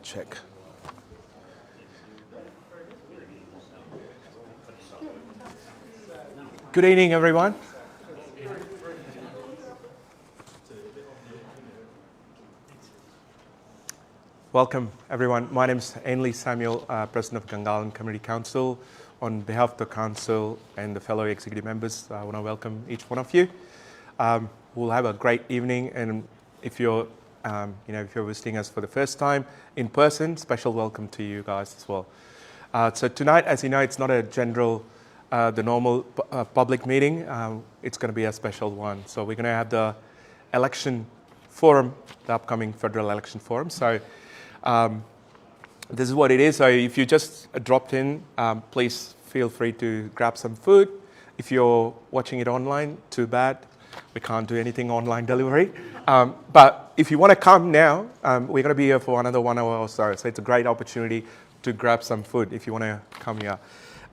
Check. Good evening, everyone. Welcome, everyone. My name is Ainley Samuel, President of Gungahlin Community Council. On behalf of the Council and the fellow executive members, I want to welcome each one of you. We'll have a great evening, and if you're visiting us for the first time in person, special welcome to you guys as well. So tonight, as you know, it's not a general, the normal public meeting. It's going to be a special one. So we're going to have the election forum, the upcoming federal election forum. So this is what it is. So if you just dropped in, please feel free to grab some food. If you're watching it online, too bad. We can't do anything online delivery. But if you want to come now, we're going to be here for another 1 hour or so. So it's a great opportunity to grab some food if you want to come here.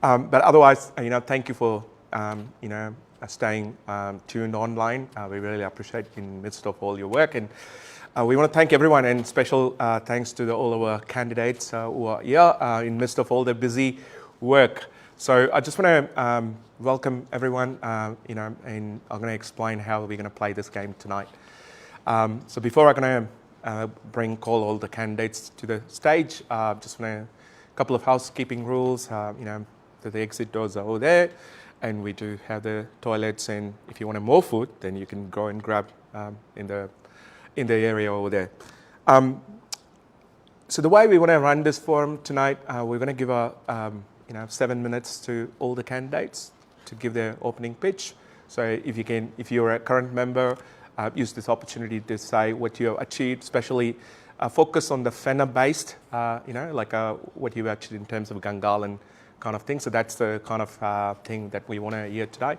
But otherwise, thank you for, staying tuned online. We really appreciate in the midst of all your work. And we want to thank everyone, and special thanks to all of our candidates who are here in the midst of all their busy work. So I just want to welcome everyone, and I'm going to explain how we're going to play this game tonight. So before I'm going to call all the candidates to the stage, just want a couple of housekeeping rules. The exit doors are over there, and we do have the toilets. And if you want more food, then you can go and grab in the area over there. So the way we want to run this forum tonight, we're going to give 7 minutes to all the candidates to give their opening pitch. So if you're a current member, use this opportunity to say what you have achieved, especially focus on the Fenner-based, what you've achieved in terms of Gungahlin kind of thing. So that's the kind of thing that we want to hear today.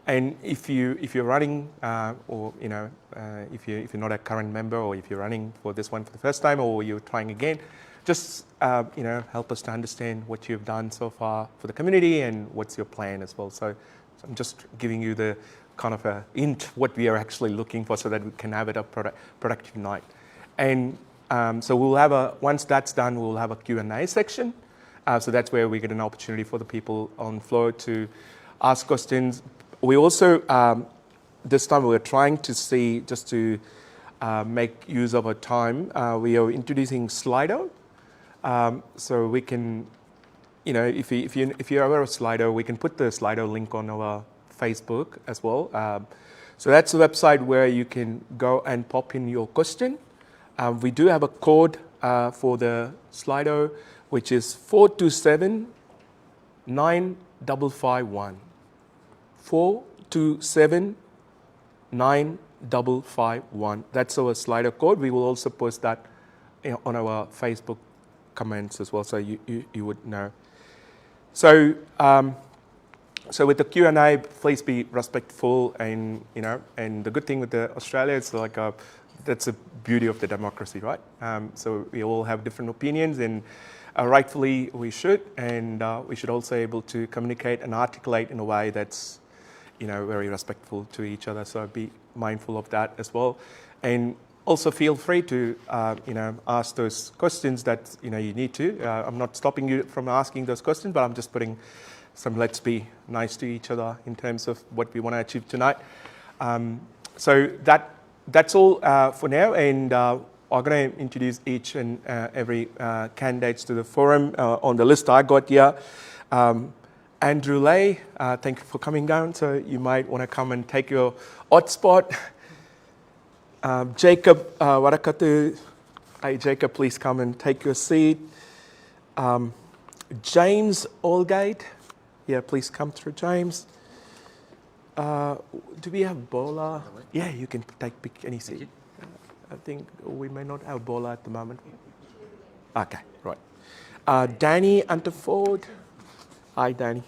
And if you're running, if you're not a current member, or if you're running for this one for the first time, or you're trying again, just help us to understand what you've done so far for the community and what's your plan as well. So I'm just giving you the kind of a hint what we are actually looking for, so that we can have a productive night. And so we'll have once that's done, we'll have a Q&A section. So that's where we get an opportunity for the people on the floor to ask questions. We also, this time we're trying to see, just to make use of our time, we are introducing Slido. So we can, if you're aware of Slido, we can put the Slido link on our Facebook as well. So that's the website where you can go and pop in your question. We do have a code for the Slido, which is 427-9551. 427-9551. That's our Slido code. We will also post that on our Facebook comments as well, so you would know. So so with the Q&A, please be respectful, and and the good thing with Australia is that's the beauty of the democracy, right? So we all have different opinions, and rightfully we should, and we should also be able to communicate and articulate in a way that's very respectful to each other. So be mindful of that as well, and also feel free to ask those questions that you need to. I'm not stopping you from asking those questions, but I'm just putting some let's be nice to each other in terms of what we want to achieve tonight. So that's all for now, and I'm going to introduce each and every candidates to the forum. On the list I got here, Andrew Lay, thank you for coming down. So you might want to come and take your odd spot. Jacob Warakatu, hey Jacob, please come and take your seat. James Allgate, yeah, please come through, James. Do we have Bola? Yeah, you can pick any seat. I think we may not have Bola at the moment. Okay, right. Danny Unterford. Hi, Danny.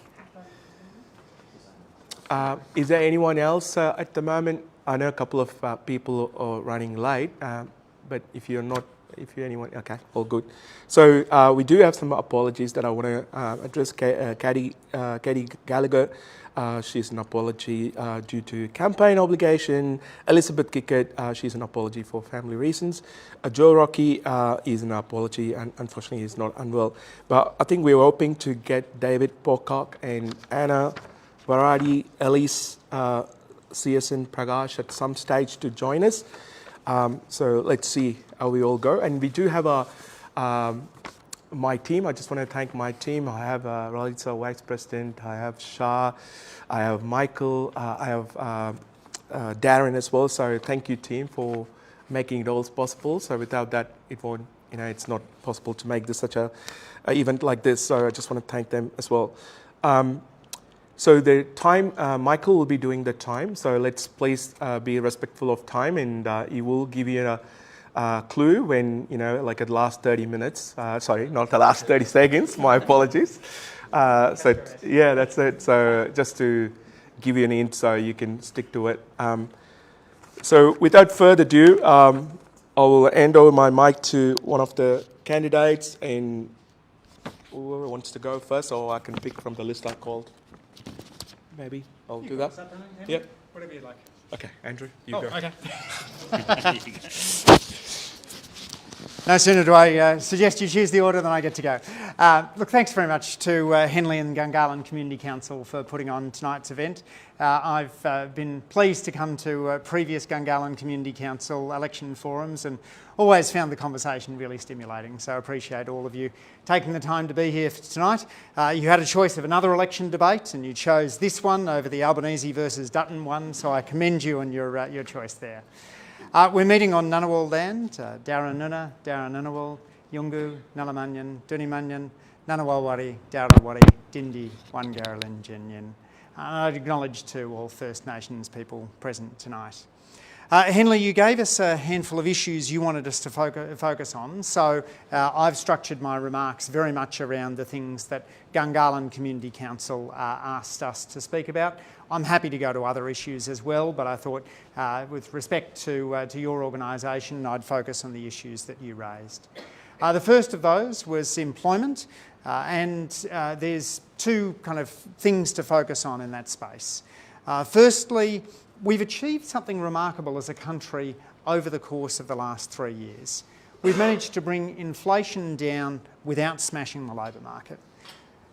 Is there anyone else at the moment? I know a couple of people are running late, but if you're not if you anyone, okay, all good. So we do have some apologies that I want to address. Katie Gallagher, she's an apology due to campaign obligation. Elizabeth Kickett, she's an apology for family reasons. Joe Rocky is an apology, and unfortunately he's not unwell. But I think we were hoping to get David Pocock and Anna Varadi, Elise CSN Pragash at some stage to join us. So let's see how we all go. And we do have my team. I just want to thank my team. I have Ralitza, Vice President. I have Shah. I have Michael. I have Darren as well. So thank you, team, for making it all possible. So without that, it won't. It's not possible to make this such a event like this. So I just want to thank them as well. So the time, Michael will be doing the time. So let's please be respectful of time, and he will give you a clue when, like at the last 30 minutes. Sorry, not the last 30 seconds. My apologies. So yeah, that's it. So just to give you an hint so you can stick to it. So without further ado, I will hand over my mic to one of the candidates, and whoever wants to go first, or I can pick from the list I called. Maybe I'll do that. Yeah. Whatever you like. Okay, Andrew, you go. Okay. No sooner do I suggest you choose the order than I get to go. Look, thanks very much to Henley and Gungahlin Community Council for putting on tonight's event. I've been pleased to come to previous Gungahlin Community Council election forums and always found the conversation really stimulating, so I appreciate all of you taking the time to be here for tonight. You had a choice of another election debate and you chose this one over the Albanese versus Dutton one, so I commend you on your choice there. We're meeting on Ngunnawal land, Darranuna, Darranunawal, Yungu, Nullamanyan, Dunimanyan, Ngunnawalwari, Darrawari, Dindi, Gungahlin Jinyin. I'd acknowledge to all First Nations people present tonight. Henley, you gave us a handful of issues you wanted us to focus on, so I've structured my remarks very much around the things that Gungahlin Community Council asked us to speak about. I'm happy to go to other issues as well, but I thought with respect to your organisation, I'd focus on the issues that you raised. The first of those was employment, and there's two kind of things to focus on in that space. Firstly, we've achieved something remarkable as a country over the course of the last 3 years. We've managed to bring inflation down without smashing the labour market.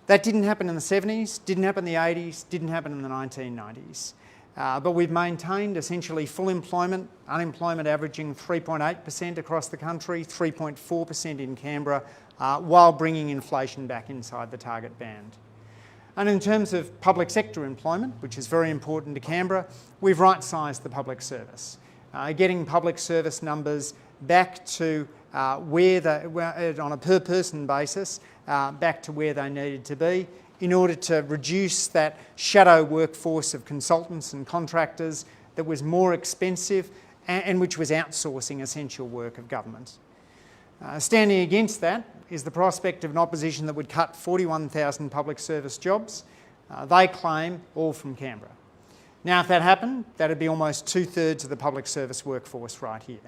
That didn't happen in the 70s, didn't happen in the 80s, didn't happen in the 1990s. But we've maintained essentially full employment, unemployment averaging 3.8% across the country, 3.4% in Canberra, while bringing inflation back inside the target band. And in terms of public sector employment, which is very important to Canberra, we've right-sized the public service, getting public service numbers back to on a per-person basis, back to where they needed to be in order to reduce that shadow workforce of consultants and contractors that was more expensive and which was outsourcing essential work of government. Standing against that is the prospect of an opposition that would cut 41,000 public service jobs. They claim all from Canberra. Now, if that happened, that'd be almost 2/3 of the public service workforce right here.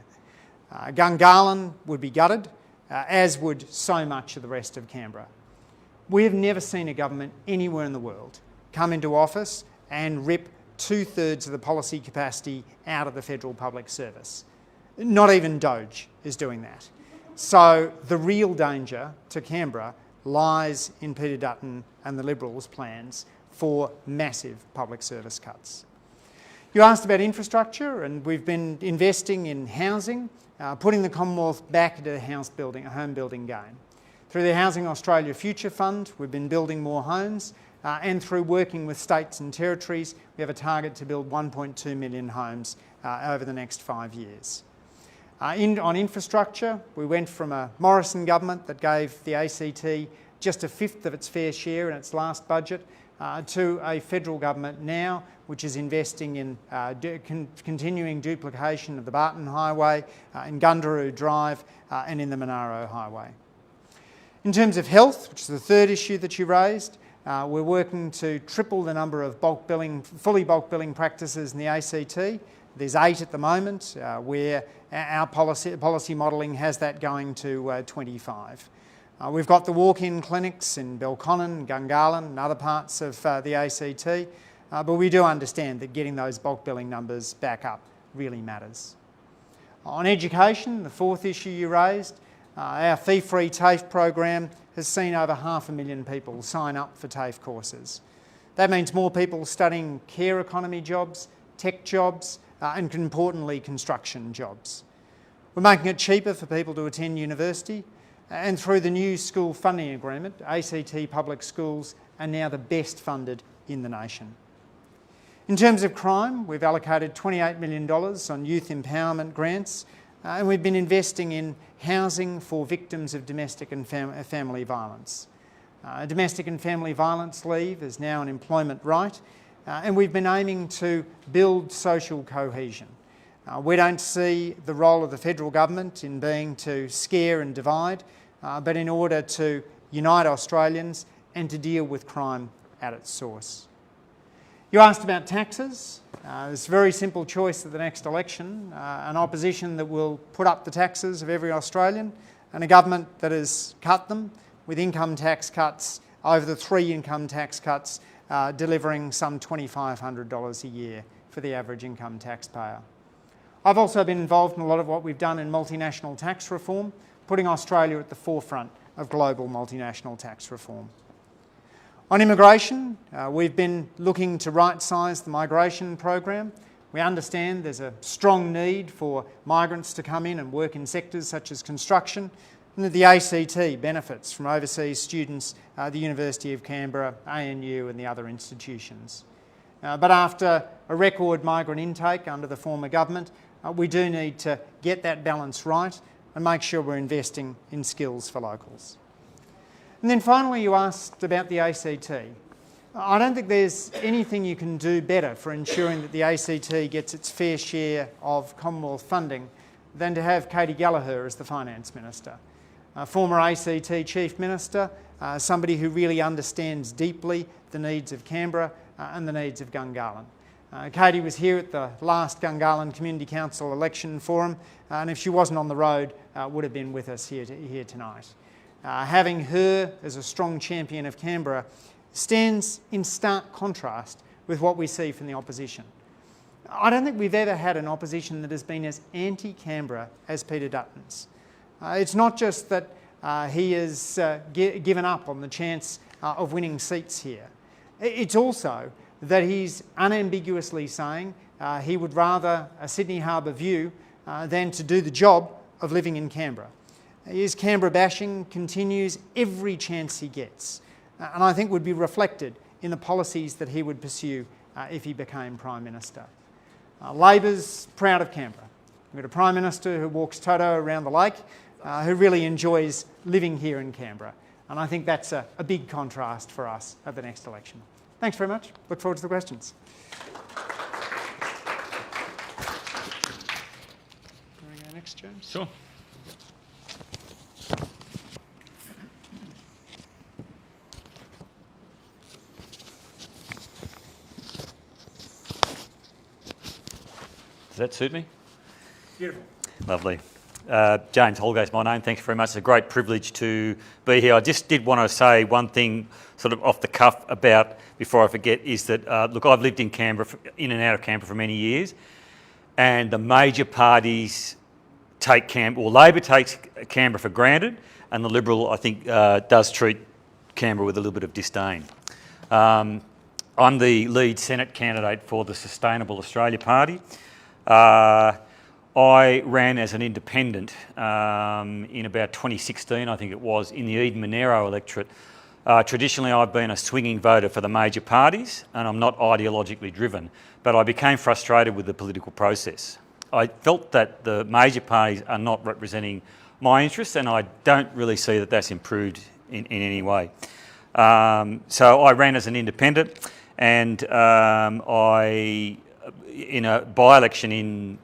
Gungahlin would be gutted, as would so much of the rest of Canberra. We have never seen a government anywhere in the world come into office and rip 2/3 of the policy capacity out of the federal public service. Not even Doge is doing that. So the real danger to Canberra lies in Peter Dutton and the Liberals' plans for massive public service cuts. You asked about infrastructure, and we've been investing in housing, putting the Commonwealth back into the home building game. Through the Housing Australia Future Fund, we've been building more homes, and through working with states and territories, we have a target to build 1.2 million homes over the next 5 years. On infrastructure, we went from a Morrison government that gave the ACT just 1/5 of its fair share in its last budget to a federal government now which is investing in continuing duplication of the Barton Highway, in Gundaroo Drive and in the Monaro Highway. In terms of health, which is the third issue that you raised, we're working to triple the number of fully bulk billing practices in the ACT There's 8 at the moment, where our policy modelling has that going to 25. We've got the walk-in clinics in Belconnen, Gungahlin and other parts of the ACT, but we do understand that getting those bulk billing numbers back up really matters. On education, the fourth issue you raised, our fee-free TAFE program has seen over 500,000 people sign up for TAFE courses. That means more people studying care economy jobs, tech jobs, and importantly, construction jobs. We're making it cheaper for people to attend university, and through the new school funding agreement, ACT public schools are now the best funded in the nation. In terms of crime, we've allocated $28 million on youth empowerment grants, and we've been investing in housing for victims of domestic and family violence. Domestic and family violence leave is now an employment right, and we've been aiming to build social cohesion. We don't see the role of the federal government in being to scare and divide, but in order to unite Australians and to deal with crime at its source. You asked about taxes. It's a very simple choice at the next election, an opposition that will put up the taxes of every Australian and a government that has cut them, with income tax cuts, over the 3 income tax cuts, delivering some $2,500 a year for the average income taxpayer. I've also been involved in a lot of what we've done in multinational tax reform, putting Australia at the forefront of global multinational tax reform. On immigration, we've been looking to right-size the migration program. We understand there's a strong need for migrants to come in and work in sectors such as construction, and that the ACT benefits from overseas students at the University of Canberra, ANU and the other institutions. But after a record migrant intake under the former government, we do need to get that balance right and make sure we're investing in skills for locals. And then finally you asked about the ACT. I don't think there's anything you can do better for ensuring that the ACT gets its fair share of Commonwealth funding than to have Katie Gallagher as the Finance Minister. Former ACT Chief Minister, somebody who really understands deeply the needs of Canberra and the needs of Gungahlin. Katie was here at the last Gungahlin Community Council election forum, and if she wasn't on the road, would have been with us here tonight. Having her as a strong champion of Canberra stands in stark contrast with what we see from the opposition. I don't think we've ever had an opposition that has been as anti-Canberra as Peter Dutton's. It's not just that he has given up on the chance of winning seats here. It's also that he's unambiguously saying he would rather a Sydney Harbour view than to do the job of living in Canberra. His Canberra bashing continues every chance he gets, and I think would be reflected in the policies that he would pursue if he became Prime Minister. Labor's proud of Canberra. We've got a Prime Minister who walks Toto around the lake, who really enjoys living here in Canberra, and I think that's a big contrast for us at the next election. Thanks very much. Look forward to the questions. Can we go next, James? Sure. Does that suit me? Beautiful. Lovely. James Holgate's my name. Thank you very much. It's a great privilege to be here. I just did want to say one thing sort of off the cuff about, before I forget, is that, look, I've lived in Canberra, in and out of Canberra for many years, and the major parties take Canberra, or Labor takes Canberra for granted, and the Liberal, I think, does treat Canberra with a little bit of disdain. I'm the lead Senate candidate for the Sustainable Australia Party. I ran as an independent in about 2016, I think it was, in the Eden-Monaro electorate. Traditionally, I've been a swinging voter for the major parties, and I'm not ideologically driven, but I became frustrated with the political process. I felt that the major parties are not representing my interests, and I don't really see that that's improved in any way. So I ran as an independent, and in a by-election in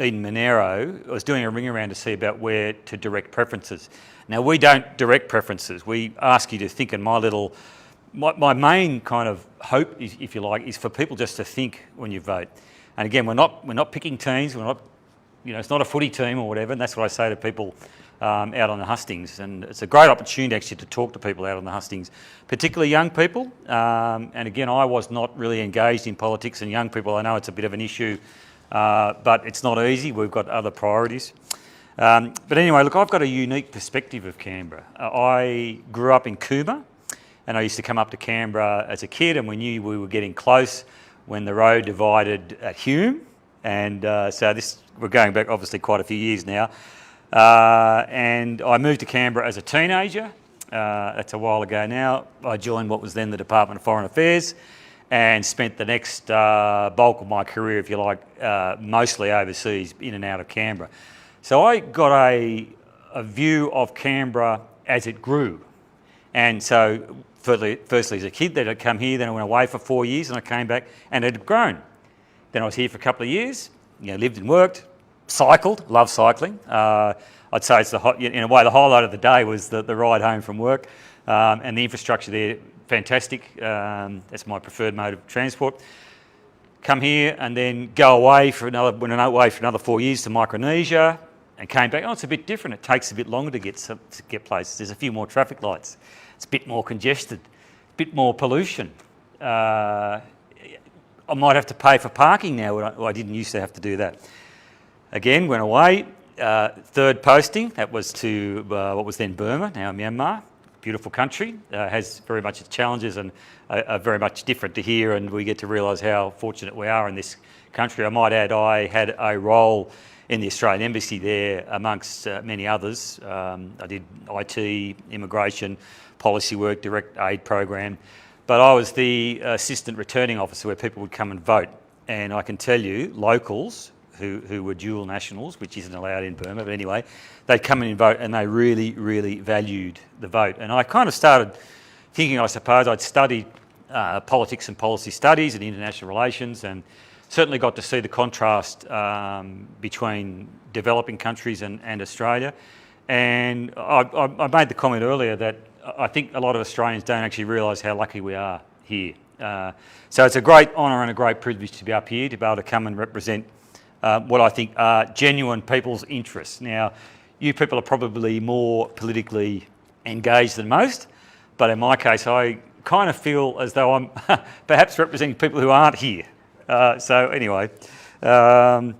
Eden-Monaro, I was doing a ring around to see about where to direct preferences. Now, we don't direct preferences. We ask you to think, and my main kind of hope, if you like, is for people just to think when you vote. And again, we're not picking teams. We're not, it's not a footy team or whatever. And that's what I say to people out on the hustings. And it's a great opportunity actually to talk to people out on the hustings, particularly young people. And again, I was not really engaged in politics, and young people, I know it's a bit of an issue, but it's not easy. We've got other priorities. But anyway, look, I've got a unique perspective of Canberra. I grew up in Cooma, and I used to come up to Canberra as a kid, and we knew we were getting close when the road divided at Hume. And so we're going back obviously quite a few years now. And I moved to Canberra as a teenager. That's a while ago now. I joined what was then the Department of Foreign Affairs and spent the next bulk of my career, if you like, mostly overseas, in and out of Canberra. So I got a view of Canberra as it grew. And so firstly as a kid, then I'd come here, then I went away for 4 years, and I came back and it had grown. Then I was here for a couple of years, lived and worked, cycled, love cycling. I'd say it's in a way the highlight of the day was the ride home from work, and the infrastructure there, fantastic. That's my preferred mode of transport. Come here and then go away for another 4 years to Micronesia, and came back. Oh, it's a bit different. It takes a bit longer to get places. There's a few more traffic lights. It's a bit more congested, a bit more pollution. I might have to pay for parking now. I didn't used to have to do that. Again, went away. Third posting, that was to what was then Burma, now Myanmar. Beautiful country, has very much its challenges and are very much different to here, and we get to realise how fortunate we are in this country. I might add, I had a role in the Australian Embassy there amongst many others. I did IT, immigration, policy work, direct aid program. But I was the assistant returning officer where people would come and vote. And I can tell you, locals who were dual nationals, which isn't allowed in Burma, but anyway, they'd come in and vote, and they really, really valued the vote. And I kind of started thinking, I suppose, I'd studied politics and policy studies and international relations, and certainly got to see the contrast between developing countries and Australia. And I made the comment earlier that I think a lot of Australians don't actually realise how lucky we are here. So it's a great honour and a great privilege to be up here, to be able to come and represent what I think are genuine people's interests. Now, you people are probably more politically engaged than most, but in my case, I kind of feel as though I'm perhaps representing people who aren't here. So anyway, so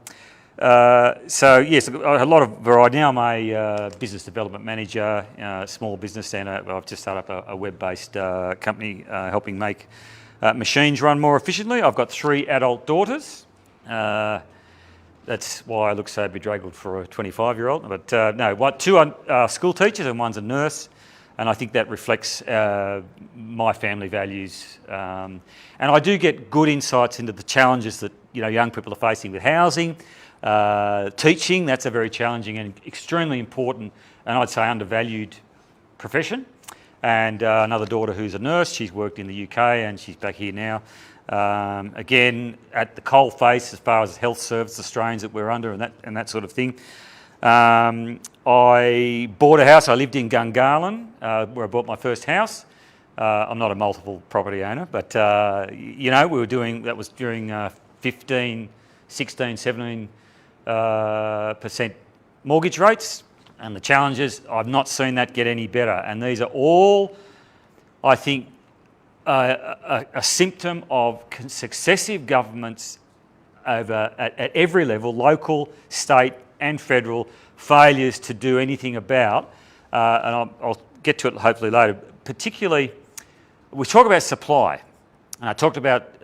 yes, a lot of variety. Now I'm a business development manager, small business, and I've just started up a web-based company helping make machines run more efficiently. I've got 3 adult daughters. That's why I look so bedraggled for a 25-year-old. But no, 2 are school teachers and 1's a nurse. And I think that reflects my family values. And I do get good insights into the challenges that young people are facing with housing, teaching. That's a very challenging and extremely important, and I'd say undervalued profession. And another daughter who's a nurse. She's worked in the UK and she's back here now. Again, at the coalface as far as health service Australians that we're under and that sort of thing. I bought a house. I lived in Gungahlin, where I bought my first house. I'm not a multiple property owner, but we were doing that was during 15, 16, 17% mortgage rates, and the challenges. I've not seen that get any better, and these are all, I think, a symptom of successive governments at every level, local, state and federal, failures to do anything about, and I'll get to it hopefully later, particularly, we talk about supply, and I talked about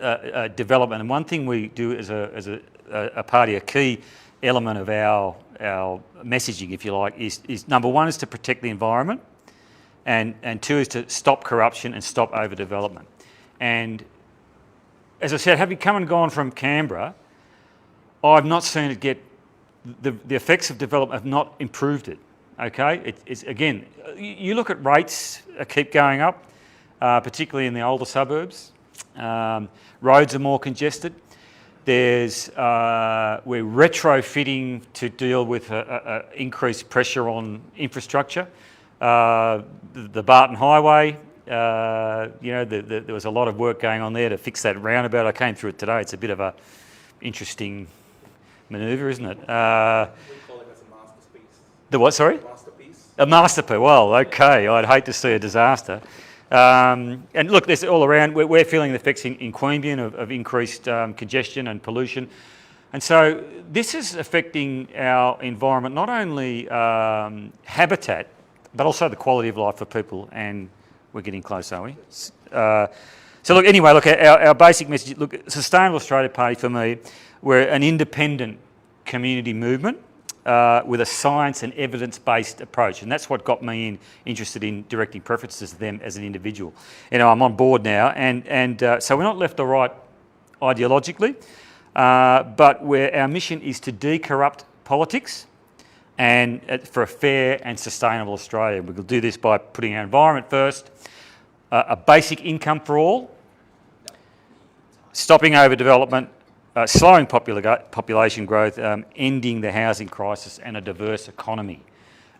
development, and one thing we do as a party, a key element of our messaging, if you like, is number 1 is to protect the environment, and 2 is to stop corruption and stop overdevelopment. And as I said, having come and gone from Canberra, I've not seen it get, the effects of development have not improved it, okay? It's again, you look at rates keep going up, particularly in the older suburbs. Roads are more congested. We're retrofitting to deal with increased pressure on infrastructure. The Barton Highway, there was a lot of work going on there to fix that roundabout. I came through it today. It's a bit of a interesting manoeuvre, isn't it? We call it as a masterpiece. The what, sorry? Masterpiece. A masterpiece. Well, okay. I'd hate to see a disaster. And look, there's all around. We're feeling the effects in Queanbeyan of increased congestion and pollution. And so this is affecting our environment, not only habitat, but also the quality of life for people. And we're getting close, are we? So look, anyway, look, our basic message, look, Sustainable Australia Party for me, we're an independent community movement with a science and evidence-based approach. And that's what got me interested in directing preferences to them as an individual. You know, I'm on board now, and so we're not left or right ideologically, but our mission is to decorrupt politics and for a fair and sustainable Australia. We'll do this by putting our environment first, a basic income for all, stopping overdevelopment, slowing population growth, ending the housing crisis, and a diverse economy.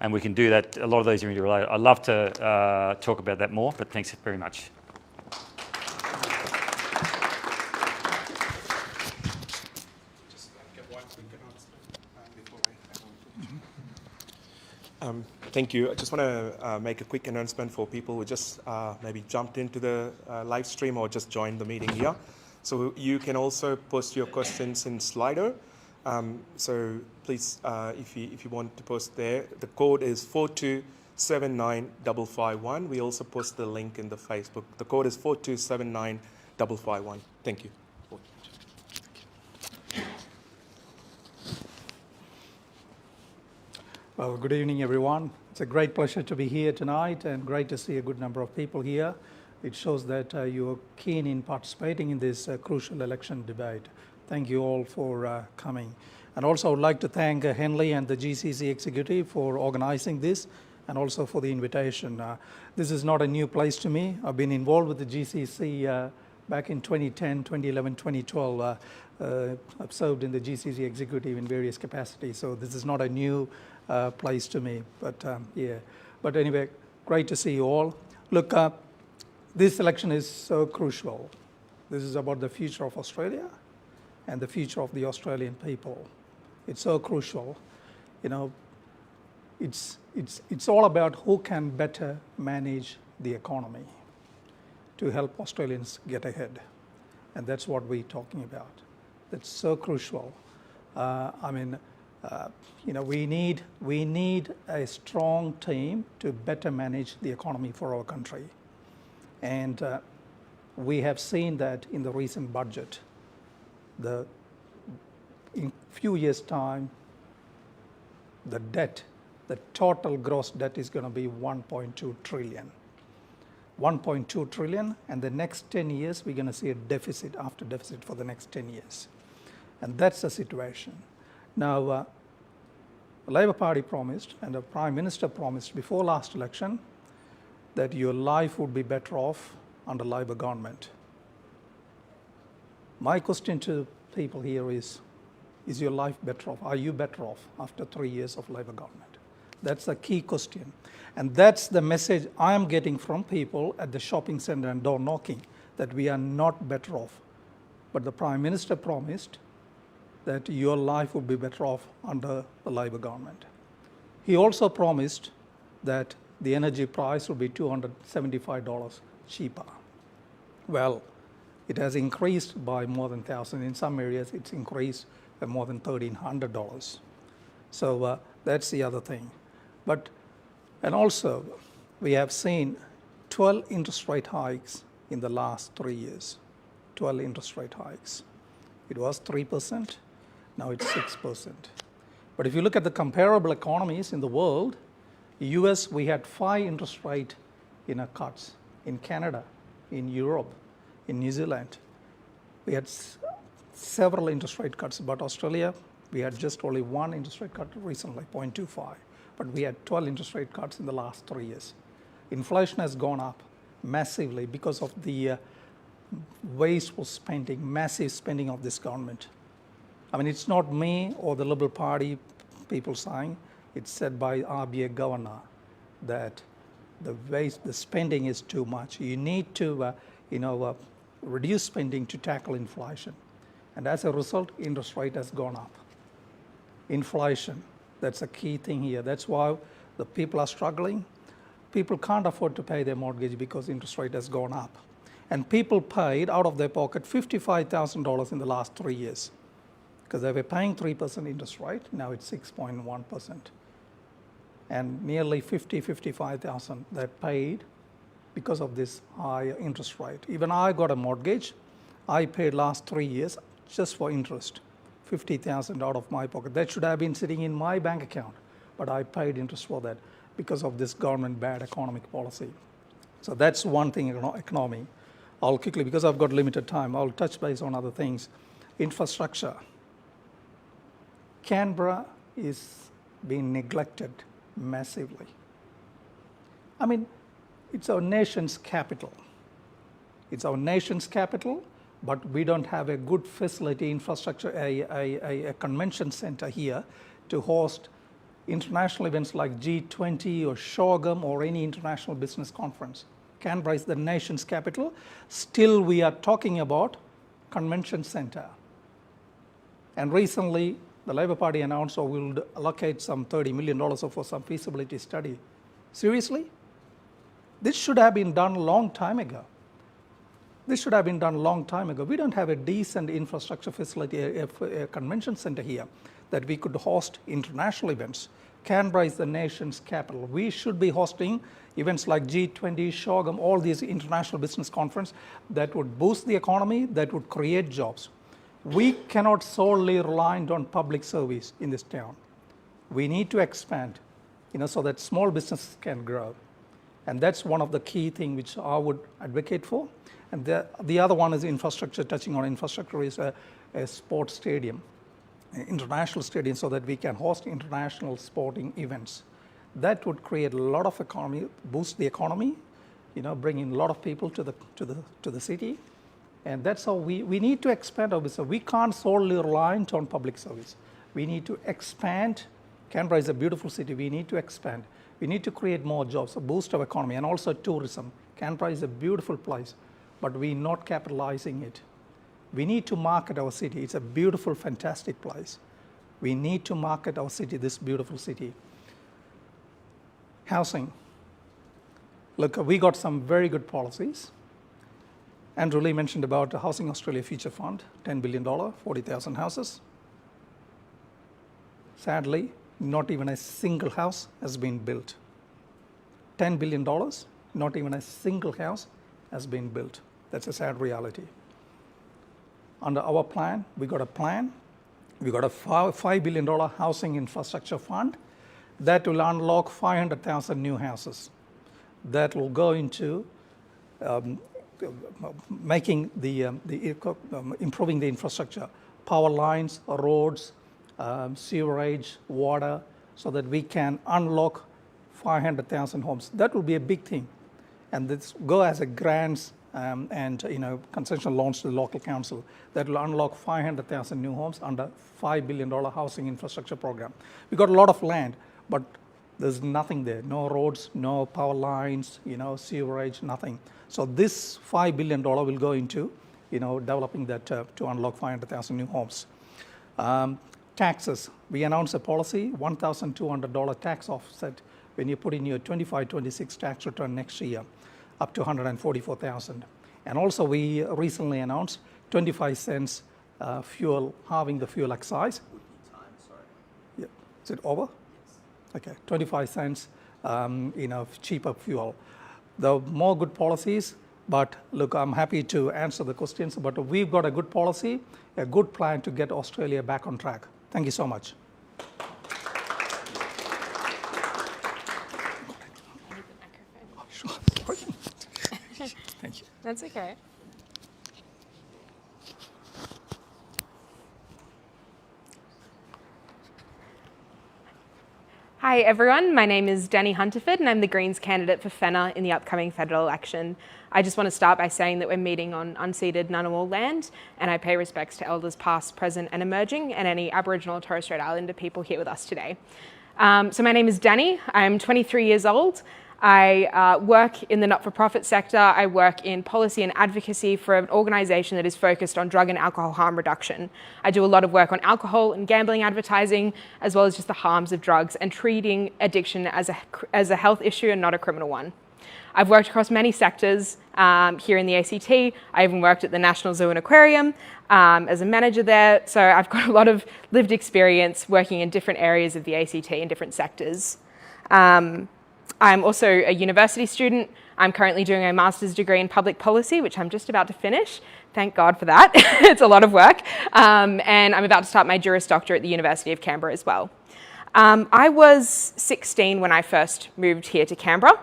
And we can do that. A lot of these are interrelated. I'd love to talk about that more, but thanks very much. Just get one quick announcement before I thank you. I just want to make a quick announcement for people who just maybe jumped into the live stream or just joined the meeting here. So you can also post your questions in Slido. So please, if you want to post there, the code is 4279551. We also post the link in the Facebook. The code is 4279551. Thank you. Well, good evening, everyone. It's a great pleasure to be here tonight and great to see a good number of people here. It shows that you are keen in participating in this crucial election debate. Thank you all for coming. And also I would like to thank Henley and the GCC executive for organizing this and also for the invitation. This is not a new place to me. I've been involved with the GCC back in 2010, 2011, 2012. I've served in the GCC executive in various capacities, so this is not a new place to me. But yeah, but anyway, great to see you all. Look, this election is so crucial. This is about the future of Australia and the future of the Australian people. It's so crucial. You know, it's all about who can better manage the economy to help Australians get ahead. And that's what we're talking about. That's so crucial. You know, we need a strong team to better manage the economy for our country. And we have seen that in the recent budget. In few years' time, the total gross debt is going to be 1.2 trillion. 1.2 trillion, and the next 10 years, we're going to see a deficit after deficit for the next 10 years. And that's the situation. Now, the Labor Party promised, and the Prime Minister promised before last election, that your life would be better off under Labor government. My question to people here is your life better off? Are you better off after 3 years of Labor government? That's the key question. And that's the message I'm getting from people at the shopping centre and door knocking, that we are not better off. But the Prime Minister promised that your life would be better off under the Labor government. He also promised that the energy price will be $275 cheaper. Well, it has increased by more than 1,000. In some areas, it's increased by more than $1,300. So that's the other thing. And also, we have seen 12 interest rate hikes in the last 3 years. 12 interest rate hikes. It was 3%, now it's 6%. But if you look at the comparable economies in the world, US, we had 5 interest rate cuts. In Canada, in Europe, in New Zealand, we had several interest rate cuts. But Australia, we had just only 1 interest rate cut recently, 0.25. But we had 12 interest rate cuts in the last 3 years. Inflation has gone up massively because of the wasteful spending, massive spending of this government. I mean, it's not me or the Liberal Party people saying. It's said by RBA governor that the spending is too much. You need to, reduce spending to tackle inflation. And as a result, interest rate has gone up. Inflation, that's a key thing here. That's why the people are struggling. People can't afford to pay their mortgage because interest rate has gone up. And people paid out of their pocket $55,000 in the last 3 years because they were paying 3% interest rate. Now it's 6.1%. And nearly 55,000 they paid because of this higher interest rate. Even I got a mortgage. I paid last 3 years just for interest, 50,000 out of my pocket. That should have been sitting in my bank account, but I paid interest for that because of this government bad economic policy. So that's one thing, economy. I'll quickly, because I've got limited time, I'll touch base on other things. Infrastructure. Canberra is being neglected massively. I mean, it's our nation's capital. It's our nation's capital, but we don't have a good facility infrastructure, a convention center here to host international events like G20 or SHOGM or any international business conference. Canberra is the nation's capital. Still, we are talking about convention center. And recently, the Labor Party announced or will allocate some $30 million for some feasibility study. Seriously? This should have been done a long time ago. This should have been done a long time ago. We don't have a decent infrastructure facility, a convention center here that we could host international events. Canberra is the nation's capital. We should be hosting events like G20, SHOGM, all these international business conferences that would boost the economy, that would create jobs. We cannot solely rely on public service in this town. We need to expand, so that small businesses can grow. And that's one of the key things which I would advocate for. And the other one is infrastructure. Touching on infrastructure is a sports stadium, an international stadium, so that we can host international sporting events. That would create a lot of economy, boost the economy, bring in a lot of people to the city. And that's how we need to expand our business. We can't solely rely on public service. We need to expand. Canberra is a beautiful city. We need to expand. We need to create more jobs, boost our economy, and also tourism. Canberra is a beautiful place, but we're not capitalizing it. We need to market our city. It's a beautiful, fantastic place. We need to market our city, this beautiful city. Housing. Look, we got some very good policies. Andrew Lee mentioned about the Housing Australia Future Fund, $10 billion, 40,000 houses. Sadly, not even a single house has been built. $10 billion, not even a single house has been built. That's a sad reality. Under our plan, we got a $5 billion housing infrastructure fund that will unlock 500,000 new houses. That will go into making improving the infrastructure, power lines, roads, sewerage, water, so that we can unlock 500,000 homes. That will be a big thing. And this go as a grants and concessional loans to the local council that will unlock 500,000 new homes under $5 billion housing infrastructure program. We got a lot of land, but there's nothing there. No roads, no power lines, sewerage, nothing. So this $5 billion will go into, developing that to unlock 500,000 new homes. Taxes. We announced a policy, $1,200 tax offset when you put in your 25-26 tax return next year, up to $144,000. And also we recently announced 25 cents halving the fuel excise. Yeah. Is it over? Yes. Okay, 25 cents, cheaper fuel. There are more good policies, but look, I'm happy to answer the questions, but we've got a good policy, a good plan to get Australia back on track. Thank you so much. Thank you. That's okay. Hi everyone, my name is Danny Hunterford and I'm the Greens candidate for Fenner in the upcoming federal election. I just want to start by saying that we're meeting on unceded Ngunnawal land and I pay respects to elders past, present and emerging and any Aboriginal or Torres Strait Islander people here with us today. So my name is Danny, I'm 23 years old. I work in the not-for-profit sector. I work in policy and advocacy for an organisation that is focused on drug and alcohol harm reduction. I do a lot of work on alcohol and gambling advertising, as well as just the harms of drugs and treating addiction as a health issue and not a criminal one. I've worked across many sectors here in the ACT. I even worked at the National Zoo and Aquarium as a manager there. So I've got a lot of lived experience working in different areas of the ACT in different sectors. I'm also a university student. I'm currently doing a master's degree in public policy, which I'm just about to finish. Thank God for that. It's a lot of work. And I'm about to start my Juris Doctor at the University of Canberra as well. I was 16 when I first moved here to Canberra.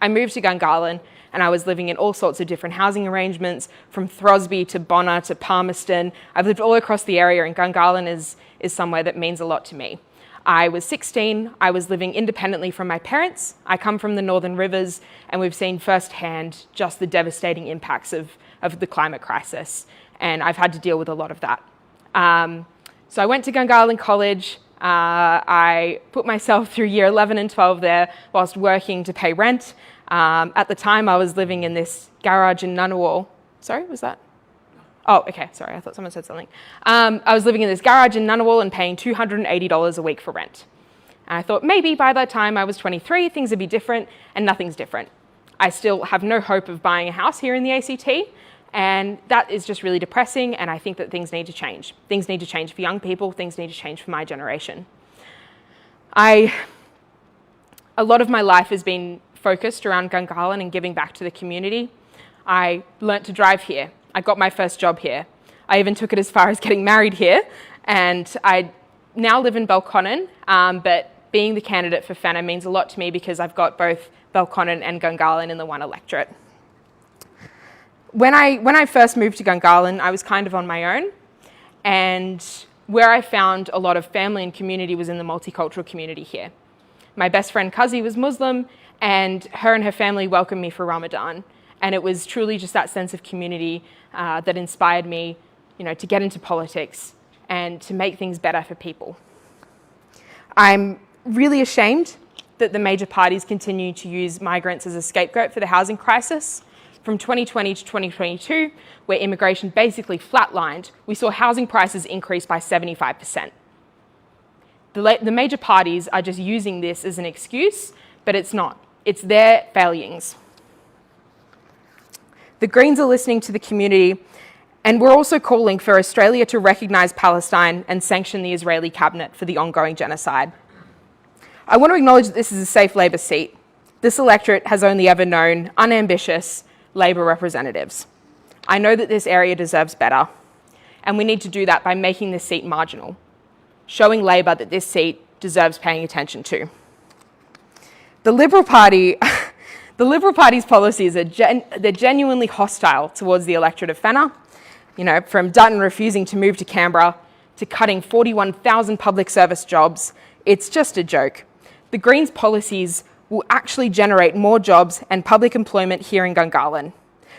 I moved to Gungahlin and I was living in all sorts of different housing arrangements, from Throsby to Bonner to Palmerston. I've lived all across the area, and Gungahlin is somewhere that means a lot to me. I was 16, I was living independently from my parents. I come from the Northern Rivers, and we've seen firsthand just the devastating impacts of the climate crisis, and I've had to deal with a lot of that. So I went to Gungahlin College. I put myself through year 11 and 12 there whilst working to pay rent. At the time, I was living in this garage in Ngunnawal. Sorry, was that? Oh, okay, sorry, I thought someone said something. I was living in this garage in Ngunnawal and paying $280 a week for rent. And I thought maybe by that time I was 23, things would be different, and nothing's different. I still have no hope of buying a house here in the ACT, and that is just really depressing, and I think that things need to change. Things need to change for young people, things need to change for my generation. A lot of my life has been focused around Gungahlin and giving back to the community. I learnt to drive here. I got my first job here. I even took it as far as getting married here, and I now live in Belconnen, but being the candidate for Fenner means a lot to me because I've got both Belconnen and Gungahlin in the one electorate. When I first moved to Gungahlin, I was kind of on my own, and where I found a lot of family and community was in the multicultural community here. My best friend Kazi was Muslim, and her family welcomed me for Ramadan, and it was truly just that sense of community that inspired me, to get into politics and to make things better for people. I'm really ashamed that the major parties continue to use migrants as a scapegoat for the housing crisis. From 2020 to 2022, where immigration basically flatlined, we saw housing prices increase by 75%. The major parties are just using this as an excuse, but it's not. It's their failings. The Greens are listening to the community, and we're also calling for Australia to recognise Palestine and sanction the Israeli cabinet for the ongoing genocide. I want to acknowledge that this is a safe Labor seat. This electorate has only ever known unambitious Labor representatives. I know that this area deserves better, and we need to do that by making this seat marginal, showing Labor that this seat deserves paying attention to. The Liberal Party's policies they're genuinely hostile towards the electorate of Fenner. From Dutton refusing to move to Canberra to cutting 41,000 public service jobs, it's just a joke. The Greens' policies will actually generate more jobs and public employment here in Gungahlin.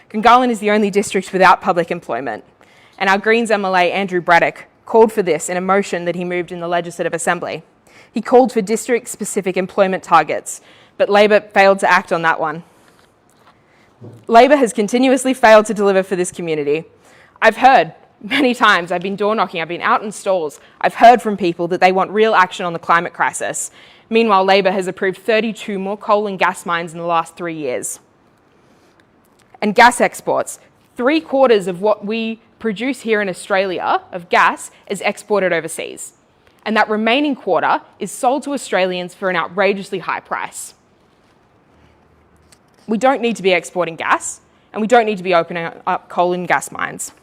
Gungahlin is the only district without public employment, and our Greens MLA Andrew Braddock called for this in a motion that he moved in the Legislative Assembly. He called for district-specific employment targets, but Labor failed to act on that one. Labor has continuously failed to deliver for this community. I've heard many times, I've been door knocking, I've been out in stalls, I've heard from people that they want real action on the climate crisis. Meanwhile, Labor has approved 32 more coal and gas mines in the last 3 years. And gas exports, 3/4 of what we produce here in Australia of gas is exported overseas. And that remaining quarter is sold to Australians for an outrageously high price. We don't need to be exporting gas, and we don't need to be opening up coal and gas mines.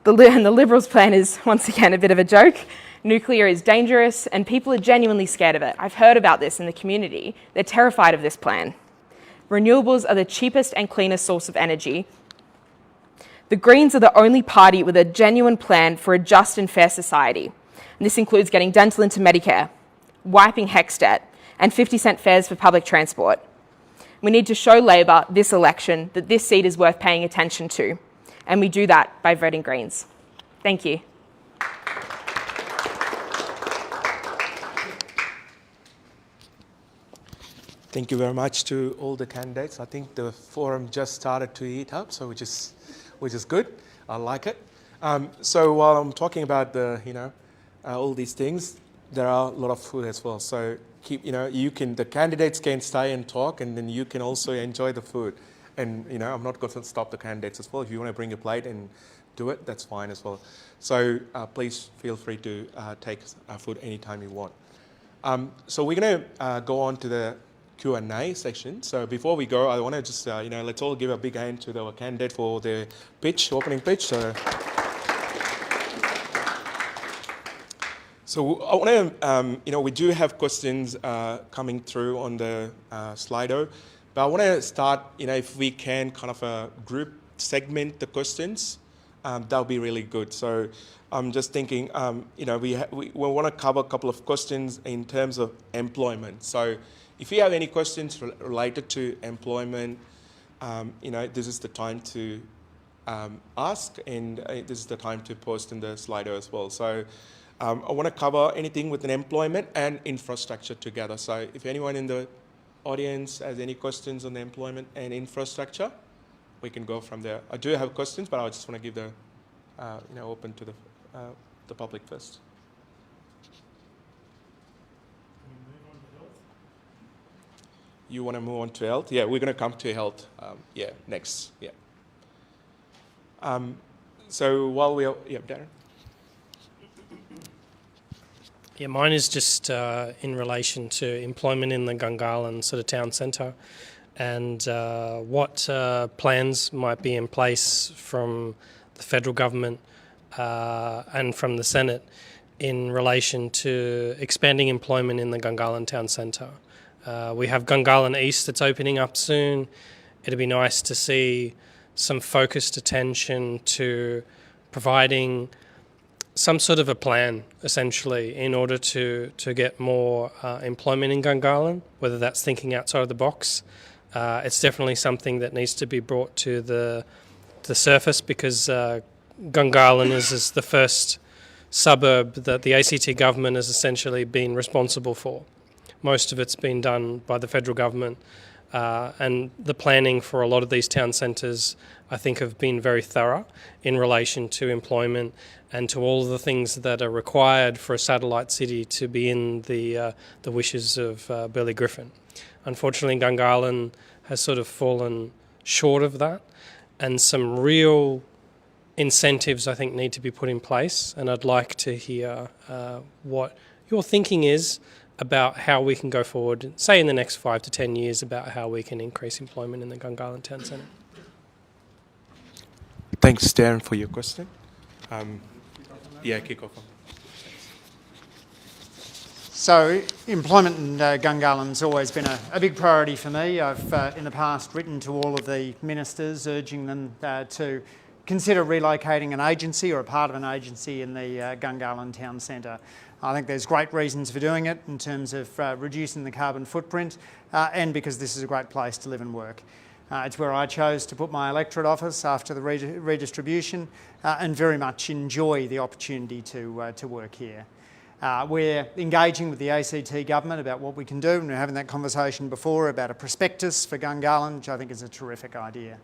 And the Liberals' plan is, once again, a bit of a joke. Nuclear is dangerous, and people are genuinely scared of it. I've heard about this in the community. They're terrified of this plan. Renewables are the cheapest and cleanest source of energy. The Greens are the only party with a genuine plan for a just and fair society. And this includes getting dental into Medicare, wiping HECS debt, and 50-cent fares for public transport. We need to show Labor this election that this seat is worth paying attention to, and we do that by voting Greens. Thank you. Thank you very much to all the candidates. I think the forum just started to heat up, so which is good. I like it. So while I'm talking about all these things, there are a lot of food as well. So the candidates can stay and talk, and then you can also enjoy the food. And I'm not going to stop the candidates as well. If you want to bring a plate and do it, that's fine as well. So please feel free to take food anytime you want. So we're going to go on to the Q&A section. So before we go, I want to just, let's all give a big hand to the candidate for the opening pitch. So I want to, we do have questions coming through on the Slido, but I want to start, if we can kind of group segment the questions, that would be really good. So I'm just thinking, we want to cover a couple of questions in terms of employment. So if you have any questions related to employment, this is the time to ask, and this is the time to post in the Slido as well. So I want to cover anything with an employment and infrastructure together. So if anyone in the audience has any questions on the employment and infrastructure, we can go from there. I do have questions, but I just want to give the open to the public first. You want to move on to health? Yeah, we're going to come to health. Next. Yeah. So while we are, Darren. Yeah, mine is just in relation to employment in the Gungahlin sort of town centre, and what plans might be in place from the federal government and from the Senate in relation to expanding employment in the Gungahlin town centre. We have Gungahlin East that's opening up soon. It'd be nice to see some focused attention to providing some sort of a plan, essentially, in order to get more employment in Gungahlin, whether that's thinking outside of the box. It's definitely something that needs to be brought to the surface, because Gungahlin is the first suburb that the ACT government has essentially been responsible for. Most of it's been done by the federal government, and the planning for a lot of these town centres, I think, have been very thorough in relation to employment and to all the things that are required for a satellite city to be in the wishes of Burley Griffin. Unfortunately, Gungahlin has sort of fallen short of that, and some real incentives, I think, need to be put in place, and I'd like to hear what your thinking is about how we can go forward, say in the next 5 to 10 years, about how we can increase employment in the Gungahlin Town Centre. Thanks, Darren, for your question. Kick off. So employment in Gungahlin always been a big priority for me. I've in the past written to all of the ministers urging them to consider relocating an agency or a part of an agency in the Gungahlin Town Centre. I think there's great reasons for doing it in terms of reducing the carbon footprint and because this is a great place to live and work. It's where I chose to put my electorate office after the redistribution and very much enjoy the opportunity to work here. We're engaging with the ACT government about what we can do, and we were having that conversation before about a prospectus for Gungahlin, which I think is a terrific idea.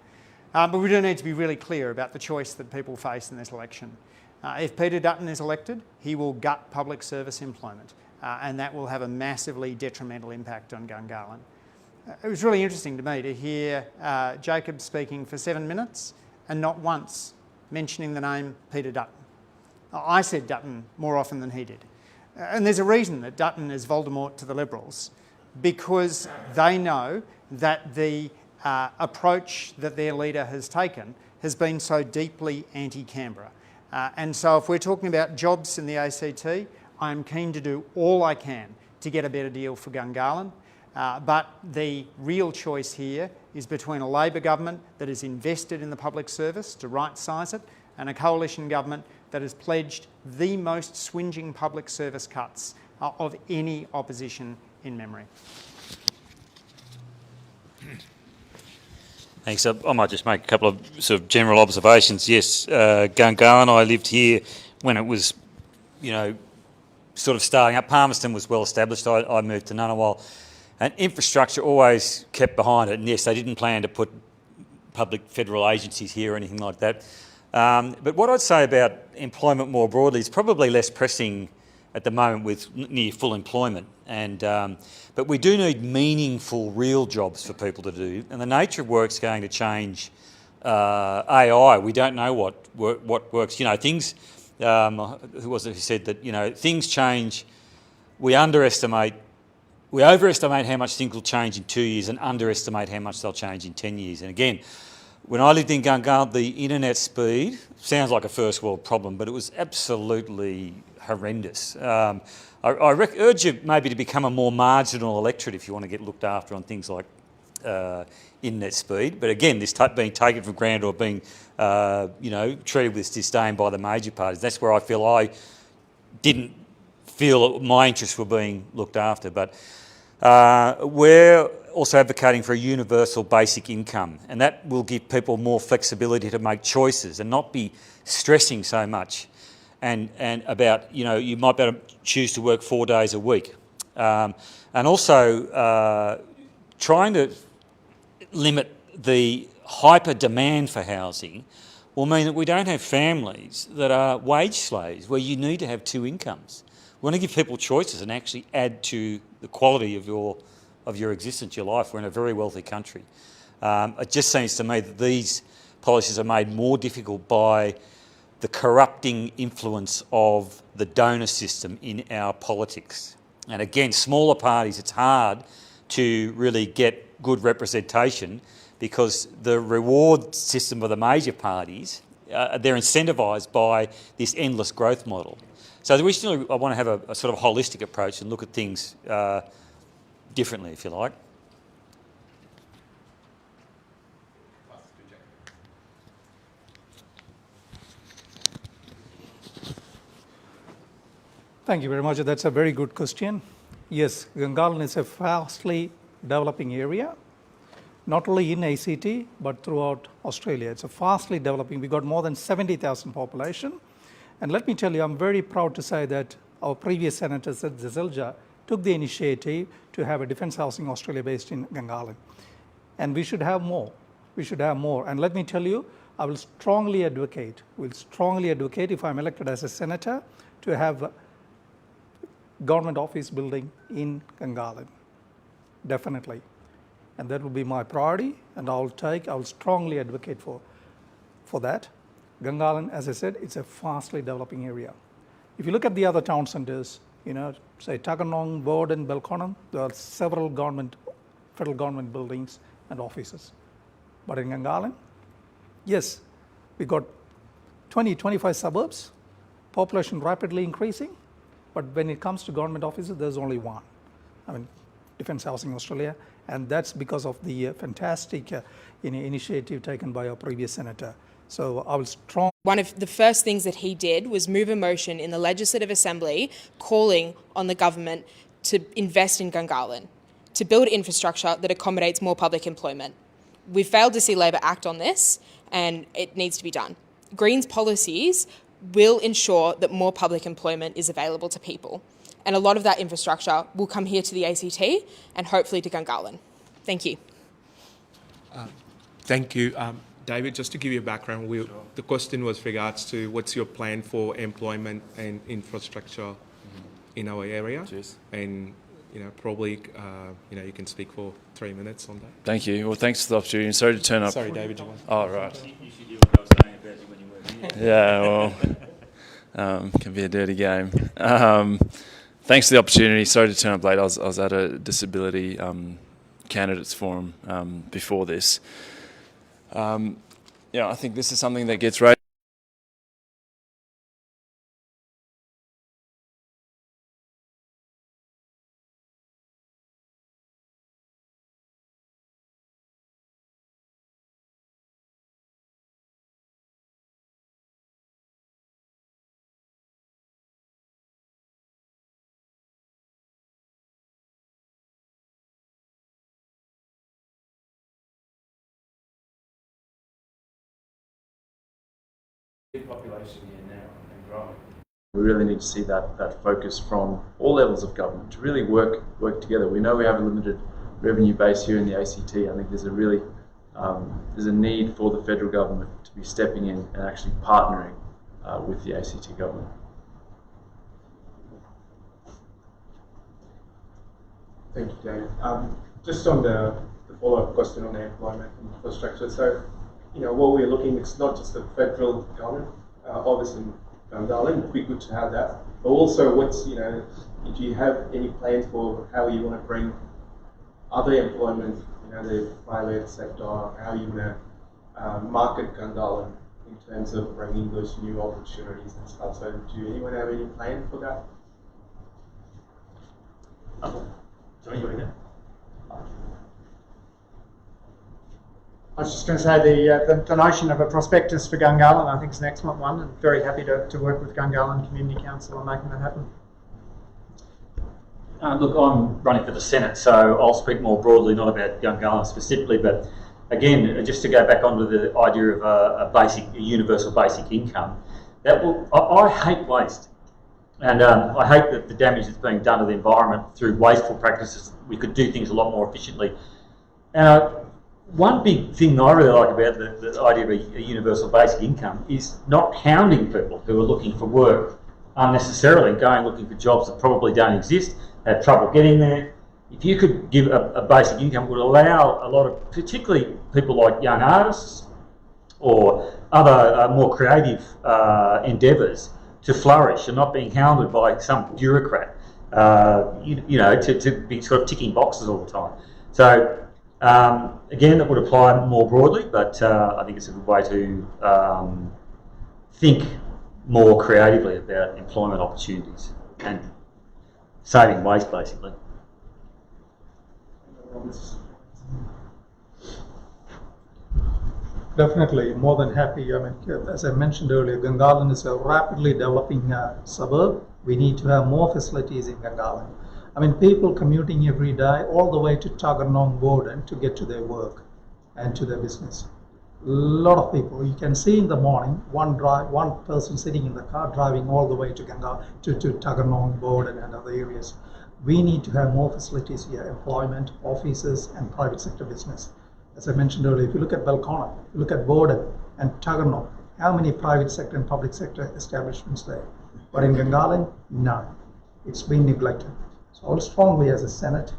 But we do need to be really clear about the choice that people face in this election. If Peter Dutton is elected, he will gut public service employment, and that will have a massively detrimental impact on Gungahlin. It was really interesting to me to hear Jacob speaking for 7 minutes and not once mentioning the name Peter Dutton. I said Dutton more often than he did. And there's a reason that Dutton is Voldemort to the Liberals, because they know that the approach that their leader has taken has been so deeply anti-Canberra. And so if we're talking about jobs in the ACT, I'm keen to do all I can to get a better deal for Gungahlin. But the real choice here is between a Labor government that is invested in the public service to right-size it and a coalition government that has pledged the most swinging public service cuts of any opposition in memory. Thanks. I might just make a couple of sort of general observations. Yes, Gungahlin, I lived here when it was, sort of starting up. Palmerston was well established. I moved to Ngunnawal And infrastructure always kept behind it. And yes, they didn't plan to put public federal agencies here or anything like that. But what I'd say about employment more broadly is probably less pressing at the moment with near full employment. But we do need meaningful, real jobs for people to do. And the nature of work's going to change. AI, we don't know what works. You know, things, who was it who said that, you know, things change. We overestimate how much things will change in 2 years and underestimate how much they'll change in 10 years. And again, when I lived in Gungahlin, the internet speed sounds like a first world problem, but it was absolutely horrendous. I urge you maybe to become a more marginal electorate if you want to get looked after on things like internet speed. But again, this being taken for granted or being, you know, treated with disdain by the major parties, that's where I feel I didn't feel my interests were being looked after. But we're also advocating for a universal basic income, and that will give people more flexibility to make choices and not be stressing so much and about, you know, you might be able to choose to work 4 days a week. And also trying to limit the hyper demand for housing will mean that we don't have families that are wage slaves where you need to have two incomes. We want to give people choices and actually add to the quality of your existence, your life. We're in a very wealthy country. It just seems to me that these policies are made more difficult by the corrupting influence of the donor system in our politics. And again, smaller parties, it's hard to really get good representation because the reward system of the major parties, they're incentivised by this endless growth model. So originally I want to have a sort of holistic approach and look at things differently, if you like. Thank you very much. That's a very good question. Yes, Gungahlin is a fastly developing area, not only in ACT, but throughout Australia. It's a fastly developing. We've got more than 70,000 population. And let me tell you, I'm very proud to say that our previous Senator, Zilja, took the initiative to have a defence housing Australia based in Gungahlin. And we should have more. We should have more. And let me tell you, I will strongly advocate if I'm elected as a Senator to have government office building in Gungahlin, definitely. And that will be my priority, and I'll strongly advocate for that. Gungahlin, as I said, it's a fastly developing area. If you look at the other town centres, you know, say Tuggeranong, Ward and Belconnen, there are several federal government buildings and offices. But in Gungahlin, yes, we got 25 suburbs, population rapidly increasing, but when it comes to government offices, there's only one. I mean, Defence Housing Australia, and that's because of the fantastic initiative taken by our previous Senator. So I will One of the first things that he did was move a motion in the Legislative Assembly calling on the government to invest in Gungahlin, to build infrastructure that accommodates more public employment. We failed to see Labor act on this, and it needs to be done. Greens policies will ensure that more public employment is available to people. And a lot of that infrastructure will come here to the ACT and hopefully to Gungahlin. Thank you. Thank you. David, just to give you a background, the question was regards to what's your plan for employment and infrastructure in our area? Cheers. And, you know, probably, you can speak for 3 minutes on that. Thank you. Well, thanks for the opportunity. And sorry to turn up. Sorry, David. You want? Oh, right. You should hear what I was saying about you when you weren't here. Yeah, well, can be a dirty game. Thanks for the opportunity. Sorry to turn up late. I was at a disability candidates forum before this. I think this is something that gets raised. Population here now and growing. We really need to see that focus from all levels of government to really work together. We know we have a limited revenue base here in the ACT. I think there's a need for the federal government to be stepping in and actually partnering with the ACT government. Thank you, David. Just on the follow-up question on the employment infrastructure. So, what we're looking, it's not just the federal government, obviously Gungahlin, it'd be good to have that. But also, do you have any plans for how you want to bring other employment, the private sector, how you want to market Gungahlin in terms of bringing those new opportunities and stuff? So, do anyone have any plan for that? I was just going to say the notion of a prospectus for Gungahlin, I think, is an excellent one, and very happy to work with Gungahlin Community Council on making that happen. Look, I'm running for the Senate, so I'll speak more broadly, not about Gungahlin specifically, but again, just to go back onto the idea of a universal basic income, I hate waste. And I hate the damage that's being done to the environment through wasteful practices. We could do things a lot more efficiently. One big thing that I really like about the idea of a universal basic income is not hounding people who are looking for work unnecessarily, going looking for jobs that probably don't exist, have trouble getting there. If you could give a basic income, it would allow a lot of, particularly people like young artists or other more creative endeavours, to flourish and not being hounded by some bureaucrat, to be sort of ticking boxes all the time. So again, that would apply more broadly, but I think it's a good way to think more creatively about employment opportunities and saving waste, basically. Definitely, more than happy. I mean, as I mentioned earlier, Gungahlin is a rapidly developing suburb. We need to have more facilities in Gungahlin. I mean, people commuting every day all the way to Tuggeranong border to get to their work and to their business. A lot of people. You can see in the morning one person sitting in the car driving all the way to Tuggeranong border and other areas. We need to have more facilities here: employment, offices, and private sector business. As I mentioned earlier, if you look at Belconnen, if you look at Borden and Tuggeranong, how many private sector and public sector establishments there? But in Gungahlin, none. It's been neglected. So I'll strongly, as a Senate,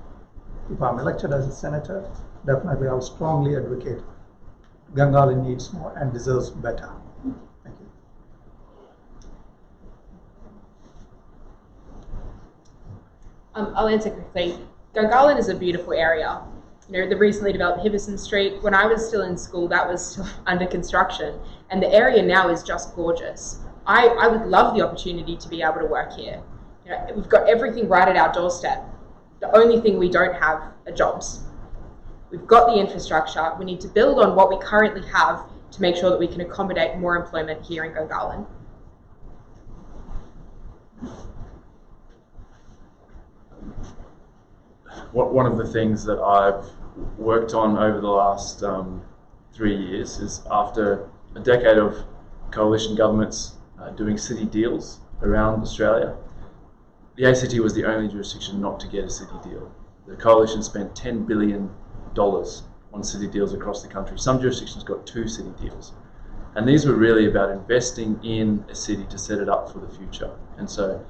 if I'm elected as a senator, definitely I'll strongly advocate Gungahlin needs more and deserves better. Thank you. I'll answer quickly. Gungahlin is a beautiful area. The recently developed Hibberson Street, when I was still in school, that was still under construction, and the area now is just gorgeous. I would love the opportunity to be able to work here. We've got everything right at our doorstep. The only thing we don't have are jobs. We've got the infrastructure. We need to build on what we currently have to make sure that we can accommodate more employment here in Gungahlin. One of the things that I've worked on over the last 3 years is, after a decade of coalition governments doing city deals around Australia, the ACT was the only jurisdiction not to get a city deal. The coalition spent $10 billion on city deals across the country. Some jurisdictions got 2 city deals. And these were really about investing in a city to set it up for the future. And so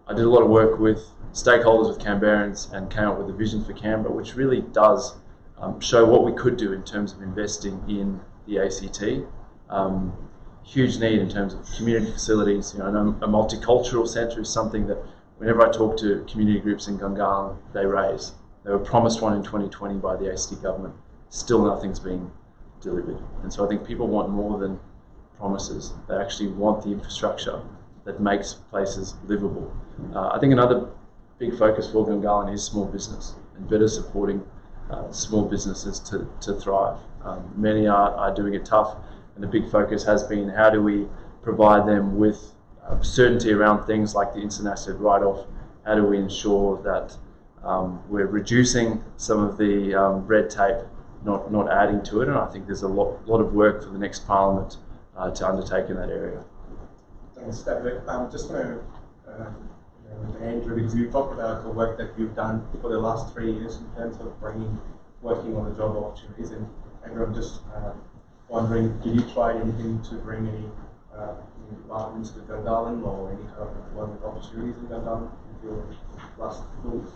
I did a lot of work with stakeholders, with Canberrans, and came up with a vision for Canberra, which really does show what we could do in terms of investing in the ACT. Huge need in terms of community facilities. I know a multicultural centre is something that whenever I talk to community groups in Gungahlin, they raise. They were promised one in 2020 by the ACT government. Still nothing's been delivered. And so I think people want more than promises. They actually want the infrastructure that makes places livable. I think another big focus for Gungahlin is small business and better supporting small businesses to thrive. Many are doing it tough, and the big focus has been, how do we provide them with certainty around things like the instant asset write-off? How do we ensure that we're reducing some of the red tape, not adding to it? And I think there's a lot of work for the next Parliament to undertake in that area. Thanks, David. Just want to with Andrew, because you talked about the work that you've done for the last 3 years in terms of working on the job opportunities. And Andrew, I'm just wondering, did you try anything to bring any departments to Gungahlin or any kind of employment opportunities in Gungahlin in your last 4 years?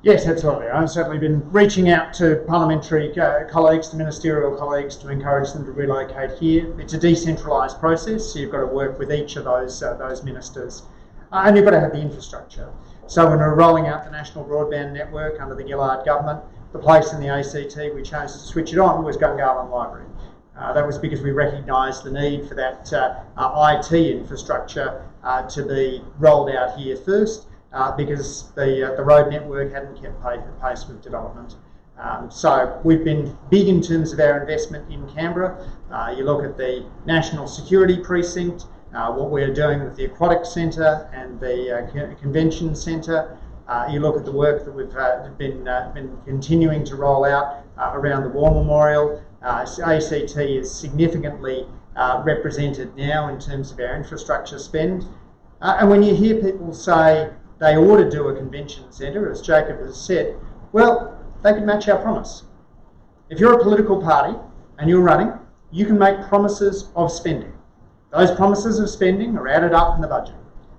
Yes, absolutely. I've certainly been reaching out to parliamentary colleagues, to ministerial colleagues, to encourage them to relocate here. It's a decentralised process, so you've got to work with each of those ministers. And you've got to have the infrastructure. So when we're rolling out the national broadband network under the Gillard government, the place in the ACT we chose to switch it on was Gungahlin Library. That was because we recognised the need for that IT infrastructure to be rolled out here first, because the road network hadn't kept pace with development. So we've been big in terms of our investment in Canberra. You look at the National Security Precinct, what we're doing with the Aquatic Centre and the Convention Centre. You look at the work that we've been continuing to roll out around the War Memorial. ACT is significantly represented now in terms of our infrastructure spend. And when you hear people say they ought to do a convention centre, as Jacob has said, well, they can match our promise. If you're a political party and you're running, you can make promises of spending. Those promises of spending are added up in the budget.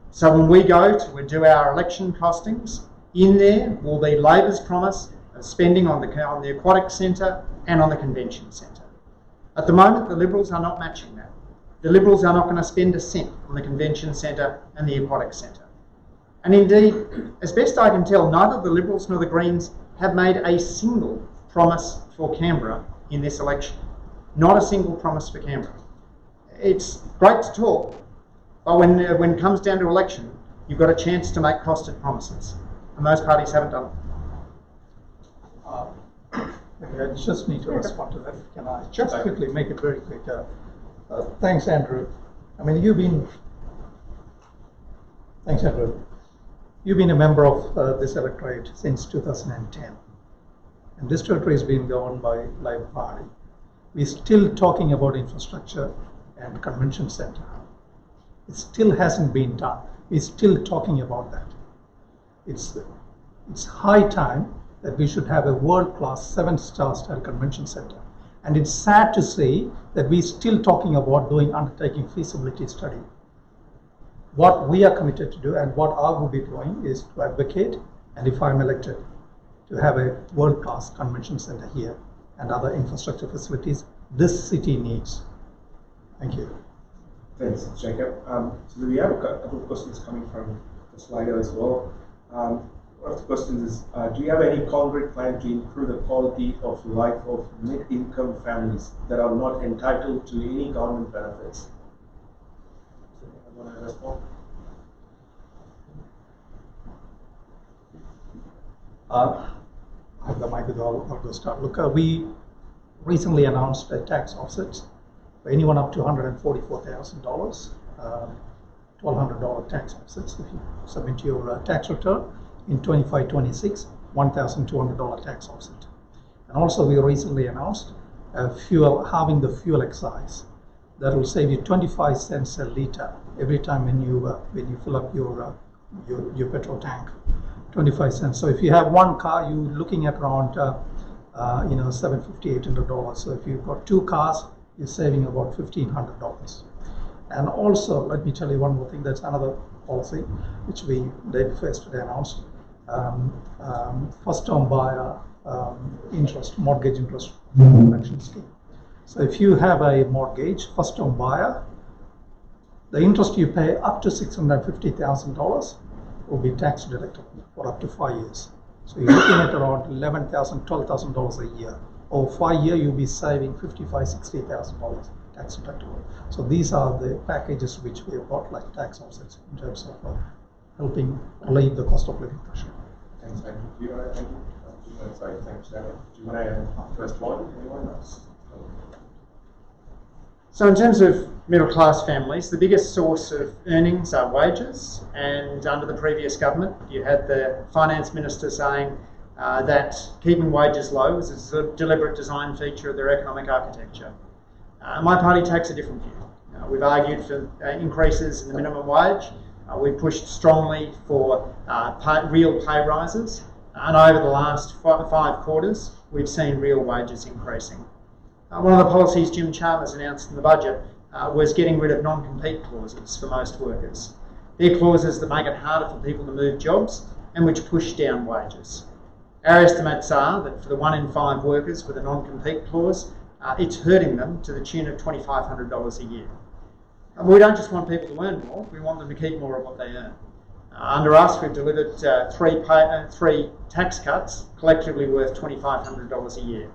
So when we go to do our election costings, in there will be Labor's promise of spending on the Aquatic Centre and on the Convention Centre. At the moment, the Liberals are not matching that. The Liberals are not going to spend a cent on the Convention Centre and the Aquatic Centre. And indeed, as best I can tell, neither the Liberals nor the Greens have made a single promise for Canberra in this election. Not a single promise for Canberra. It's great to talk, but when it comes down to election, you've got a chance to make costed promises, and those parties haven't done it. I just need to respond to that. Can I just quickly make it very quick? Thanks, Andrew. I mean, thanks, Andrew. You've been a member of this electorate since 2010, and this territory has been governed by Labor Party. We're still talking about infrastructure and convention centre. It still hasn't been done. We're still talking about that. It's high time that we should have a world-class 7-star style convention centre. And it's sad to see that we're still talking about undertaking feasibility study. What we are committed to do and what I will be doing is to advocate, and if I'm elected, to have a world-class convention centre here and other infrastructure facilities this city needs. Thank you. Thanks, Jacob. So we have a couple of questions coming from the Slido as well. One of the questions is, do you have any concrete plan to improve the quality of life of mid-income families that are not entitled to any government benefits? Want to respond? I have the mic, I'll go start. Look, we recently announced a tax offset for anyone up to $144,000, $1,200 tax offsets if you submit your tax return. In 25-26, $1,200 tax offset. And also we recently announced halving the fuel excise. That will save you 25 cents a litre every time when you fill up your petrol tank. 25 cents. So if you have one car, you're looking at around $750, $800. So if you've got 2 cars, you're saving about $1,500. And also, let me tell you one more thing. That's another policy which we day before yesterday announced. First home buyer mortgage interest reduction scheme. So if you have a mortgage, first home buyer, the interest you pay up to $650,000 will be tax deductible for up to 5 years. So you're looking at around $11,000, $12,000 a year. Over 5 years, you'll be saving $55,000, $60,000 tax deductible. So these are the packages which we have got, like tax offsets, in terms of helping relieve the cost of living pressure. Thanks, Andrew. Do you want to say thanks, David? Do you want to respond? Anyone else? So in terms of middle class families, the biggest source of earnings are wages, and under the previous government you had the finance minister saying that keeping wages low was a deliberate design feature of their economic architecture. My party takes a different view. We've argued for increases in the minimum wage. We've pushed strongly for real pay rises. And over the last five quarters, we've seen real wages increasing. One of the policies Jim Chalmers announced in the budget was getting rid of non-compete clauses for most workers. They're clauses that make it harder for people to move jobs and which push down wages. Our estimates are that for the 1 in 5 workers with a non-compete clause, it's hurting them to the tune of $2,500 a year. And we don't just want people to earn more, we want them to keep more of what they earn. Under us, we've delivered three tax cuts, collectively worth $2,500 a year.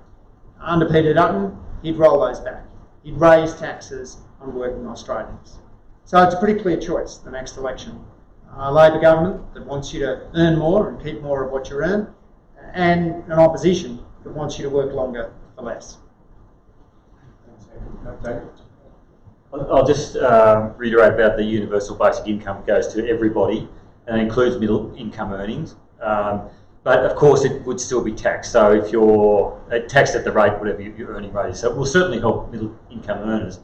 Under Peter Dutton, he'd roll those back. He'd raise taxes on working Australians. So it's a pretty clear choice, the next election. A Labor government that wants you to earn more and keep more of what you earn, and an opposition that wants you to work longer for less. I'll just reiterate about the universal basic income. It goes to everybody and includes middle income earnings. But of course it would still be taxed. So if you're taxed at the rate, whatever your earning rate is. So it will certainly help middle income earners.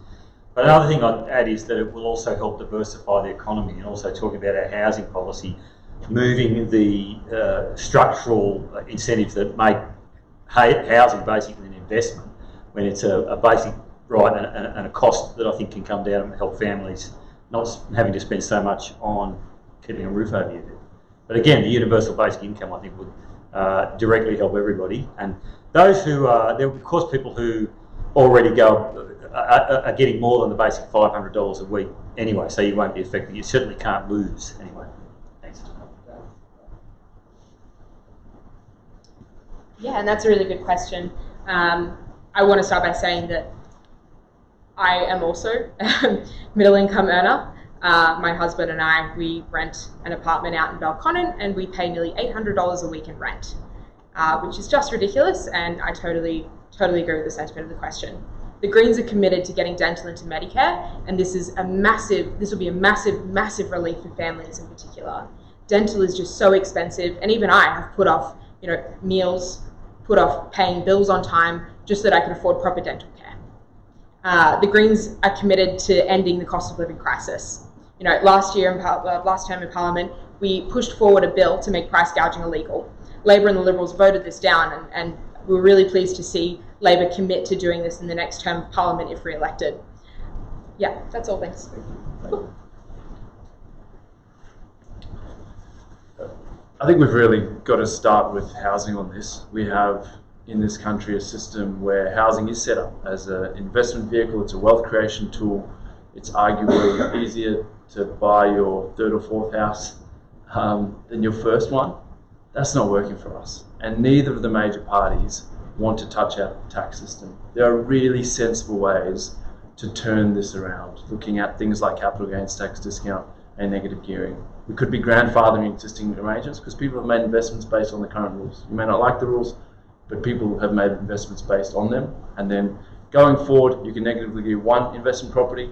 But another thing I'd add is that it will also help diversify the economy, and also talking about our housing policy, moving the structural incentives that make housing basically an investment when it's a basic right and a cost that I think can come down and help families not having to spend so much on keeping a roof over your head. But again, the universal basic income I think would directly help everybody, and those who there will of course people who already are getting more than the basic $500 a week anyway, so you won't be affected. You certainly can't lose anyway. Thanks. Yeah, and that's a really good question. I want to start by saying that I am also a middle income earner. My husband and I, we rent an apartment out in Belconnen and we pay nearly $800 a week in rent, which is just ridiculous, and I totally agree with the sentiment of the question. The Greens are committed to getting dental into Medicare, and this will be a massive relief for families in particular. Dental is just so expensive, and even I have put off, meals, put off paying bills on time just so that I can afford proper dental care. The Greens are committed to ending the cost of living crisis. Last term in Parliament, we pushed forward a bill to make price gouging illegal. Labor and the Liberals voted this down, and we were really pleased to see Labor commit to doing this in the next term of Parliament if re-elected. Yeah, that's all, thanks. Cool. I think we've really got to start with housing on this. We have in this country a system where housing is set up as an investment vehicle, it's a wealth creation tool. It's arguably easier to buy your third or fourth house than your first one. That's not working for us. And neither of the major parties want to touch our tax system. There are really sensible ways to turn this around, looking at things like capital gains tax discount and negative gearing. We could be grandfathering existing arrangements because people have made investments based on the current rules. You may not like the rules, but people have made investments based on them. And then going forward, you can negatively gear one investment property.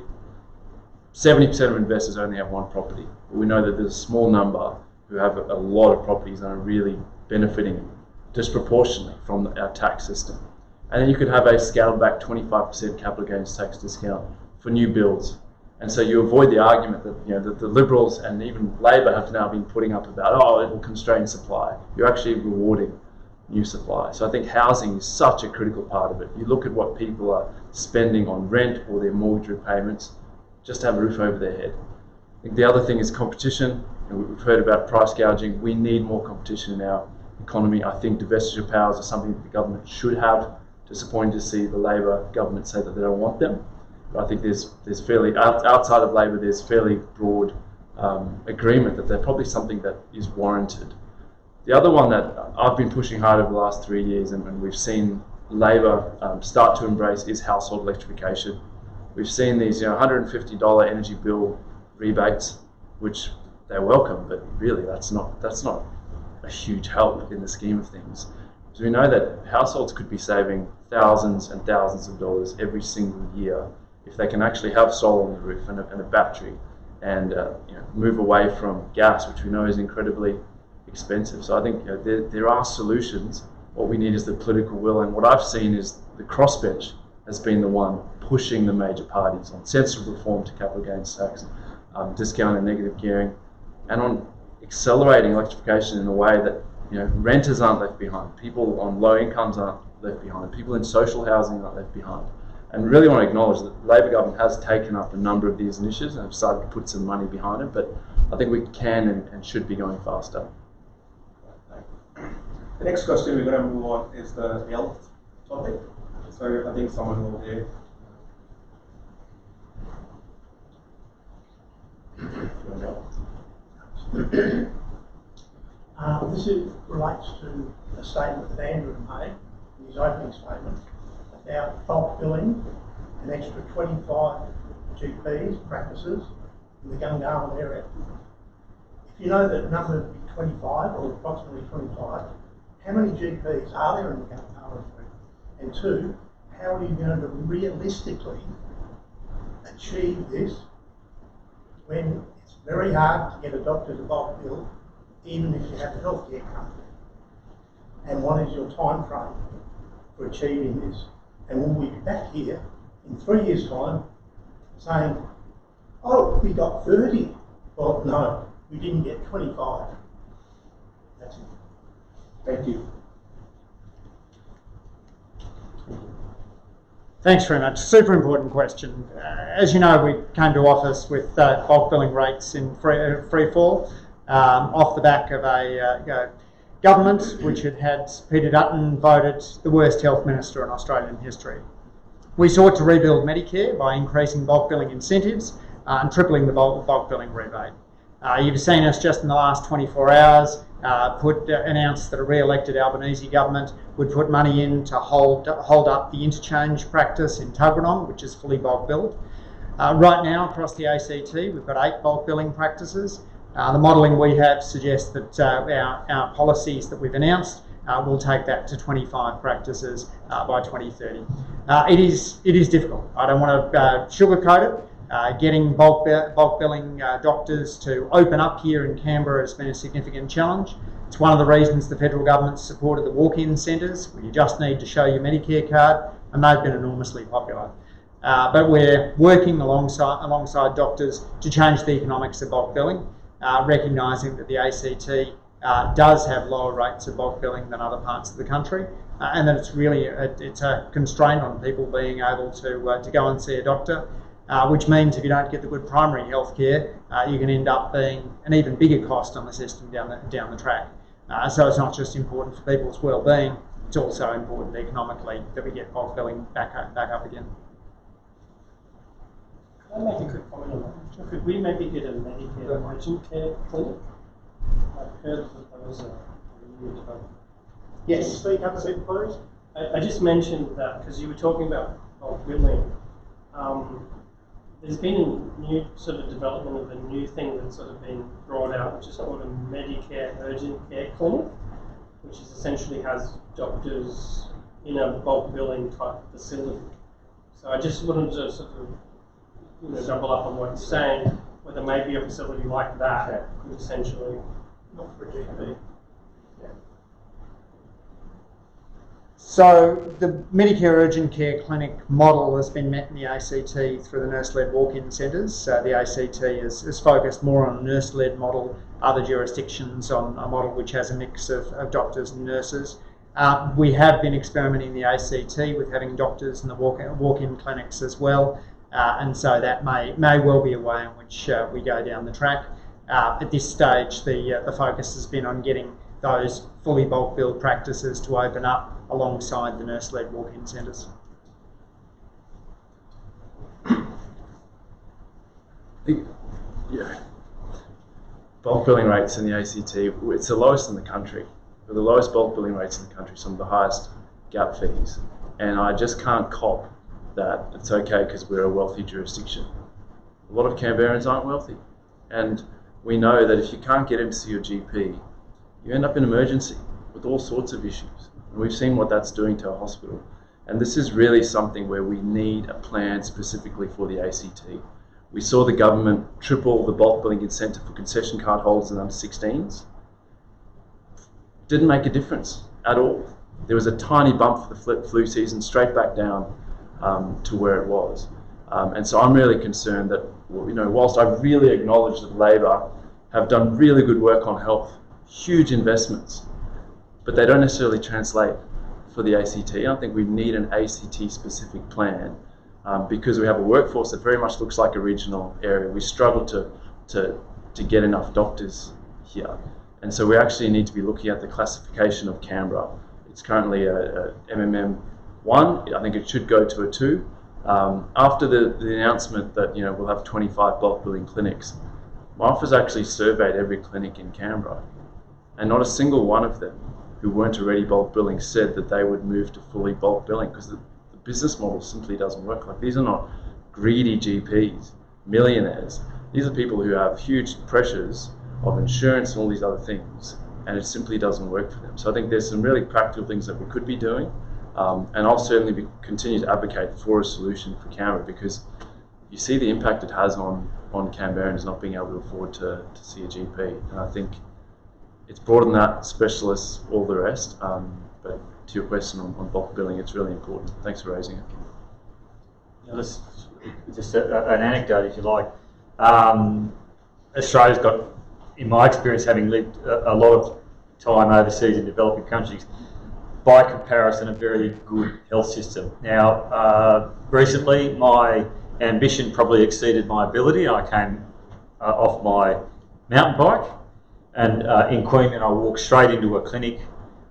70% of investors only have one property. But we know that there's a small number who have a lot of properties and are really benefiting disproportionately from our tax system. And then you could have a scaled back 25% capital gains tax discount for new builds. And so you avoid the argument that that the Liberals and even Labor have now been putting up about, it will constrain supply. You're actually rewarding new supply. So I think housing is such a critical part of it. You look at what people are spending on rent or their mortgage repayments just to have a roof over their head. I think the other thing is competition. We've heard about price gouging. We need more competition in our economy. I think divestiture powers are something that the government should have. Disappointing to see the Labor government say that they don't want them. But I think there's fairly, outside of Labor, there's fairly broad agreement that they're probably something that is warranted. The other one that I've been pushing hard over the last 3 years and we've seen Labor start to embrace is household electrification. We've seen these $150 energy bill rebates, which they're welcome, but really that's not a huge help in the scheme of things. So we know that households could be saving thousands and thousands of dollars every single year if they can actually have solar on the roof and a battery and move away from gas, which we know is incredibly expensive. So I think there are solutions. What we need is the political will, and what I've seen is the crossbench has been the one pushing the major parties on sensible reform to capital gains tax, discount and negative gearing, and on accelerating electrification in a way that renters aren't left behind, people on low incomes aren't left behind, people in social housing aren't left behind. And really want to acknowledge that the Labor government has taken up a number of these initiatives and have started to put some money behind it, but I think we can and should be going faster. The next question we're going to move on is the health topic. So I think someone will hear. This relates to a statement that Andrew made in his opening statement about bulk billing an extra 25 GPs practices in the Gungahlin area. If you know that number to be 25 or approximately 25, how many GPs are there in the Gungahlin area? And two, how are you going to realistically achieve this when it's very hard to get a doctor to bulk bill even if you have a healthcare company? And what is your time frame for achieving this? And will we be back here in 3 years' time saying, oh, we got 30? Well, no, we didn't get 25. That's it. Thank you. Thanks very much. Super important question. As you know, we came to office with bulk billing rates in free fall off the back of a government which had Peter Dutton voted the worst health minister in Australian history. We sought to rebuild Medicare by increasing bulk billing incentives and tripling the bulk billing rebate. You've seen us just in the last 24 hours announce that a re-elected Albanese government would put money in to hold up the interchange practice in Tuggeranong, which is fully bulk billed. Right now across the ACT we've got 8 bulk billing practices. The modelling we have suggests that our policies that we've announced will take that to 25 practices by 2030. It is difficult. I don't want to sugarcoat it. Getting bulk billing doctors to open up here in Canberra has been a significant challenge. It's one of the reasons the federal government supported the walk-in centres, where you just need to show your Medicare card, and they've been enormously popular. But we're working alongside doctors to change the economics of bulk billing, recognising that the ACT does have lower rates of bulk billing than other parts of the country, and that it's really it's a constraint on people being able to go and see a doctor. Which means if you don't get the good primary health care, you can end up being an even bigger cost on the system down the track. So it's not just important for people's well-being, it's also important economically that we get bulk billing back up again. Can I make a quick comment on that? Could we maybe get a Medicare urgent care clinic? I've heard that was a new development. Yes, speak up a bit, please. I just mentioned that because you were talking about bulk billing. There's been a new sort of development of a new thing that's sort of been brought out, which is called a Medicare urgent care clinic, which is essentially has doctors in a bulk billing type facility. So I just wanted to sort of double up on what you're saying, whether maybe a facility like that could essentially Not for a GP. So the Medicare urgent care clinic model has been met in the ACT through the nurse-led walk-in centres. The ACT is focused more on a nurse-led model, other jurisdictions on a model which has a mix of doctors and nurses. We have been experimenting in the ACT with having doctors in the walk-in clinics as well, and so that may well be a way in which we go down the track. At this stage, the focus has been on getting those fully bulk billed practices to open up alongside the nurse-led walk-in centres. Yeah. Bulk billing rates in the ACT, it's the lowest in the country. We're the lowest bulk billing rates in the country, some of the highest gap fees. And I just can't cop that it's okay because we're a wealthy jurisdiction. A lot of Canberrans aren't wealthy. And we know that if you can't get in to see your GP, you end up in emergency with all sorts of issues. And we've seen what that's doing to our hospital. And this is really something where we need a plan specifically for the ACT. We saw the government triple the bulk billing incentive for concession card holders and under 16s. Didn't make a difference at all. There was a tiny bump for the flu season, straight back down. to where it was. And so I'm really concerned that, whilst I really acknowledge that Labor have done really good work on health, huge investments, but they don't necessarily translate for the ACT. I think we need an ACT-specific plan because we have a workforce that very much looks like a regional area. We struggle to get enough doctors here. And so we actually need to be looking at the classification of Canberra. It's currently a MMM1. I think it should go to a 2. After the announcement that we'll have 25 bulk billing clinics, my office actually surveyed every clinic in Canberra, and not a single one of them who weren't already bulk billing said that they would move to fully bulk billing, because the business model simply doesn't work. Like, these are not greedy GPs, millionaires. These are people who have huge pressures of insurance and all these other things, and it simply doesn't work for them. So I think there's some really practical things that we could be doing, and I'll certainly continue to advocate for a solution for Canberra, because you see the impact it has on Canberrans not being able to afford to see a GP. And I think it's broader than that, specialists, all the rest. But to your question on bulk billing, it's really important. Thanks for raising it. Just an anecdote, if you like. Australia's got, in my experience, having lived a lot of time overseas in developing countries, by comparison, a very good health system. Now, recently, my ambition probably exceeded my ability. I came off my mountain bike, and in Queensland, I walked straight into a clinic,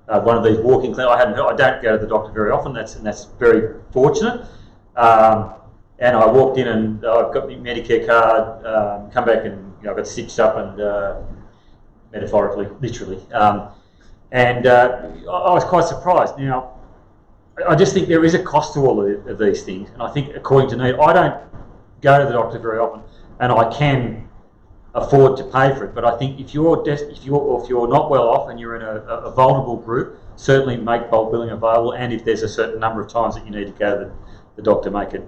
one of these walking clinics. I don't go to the doctor very often. That's very fortunate. And I walked in, and I've got my Medicare card. Come back, and I got stitched up, and metaphorically, literally. And I was quite surprised. Now, I just think there is a cost to all of these things, and I think, according to need, I don't go to the doctor very often, and I can afford to pay for it. But I think if you're not well off and you're in a vulnerable group, certainly make bulk billing available. And if there's a certain number of times that you need to go to the doctor, make it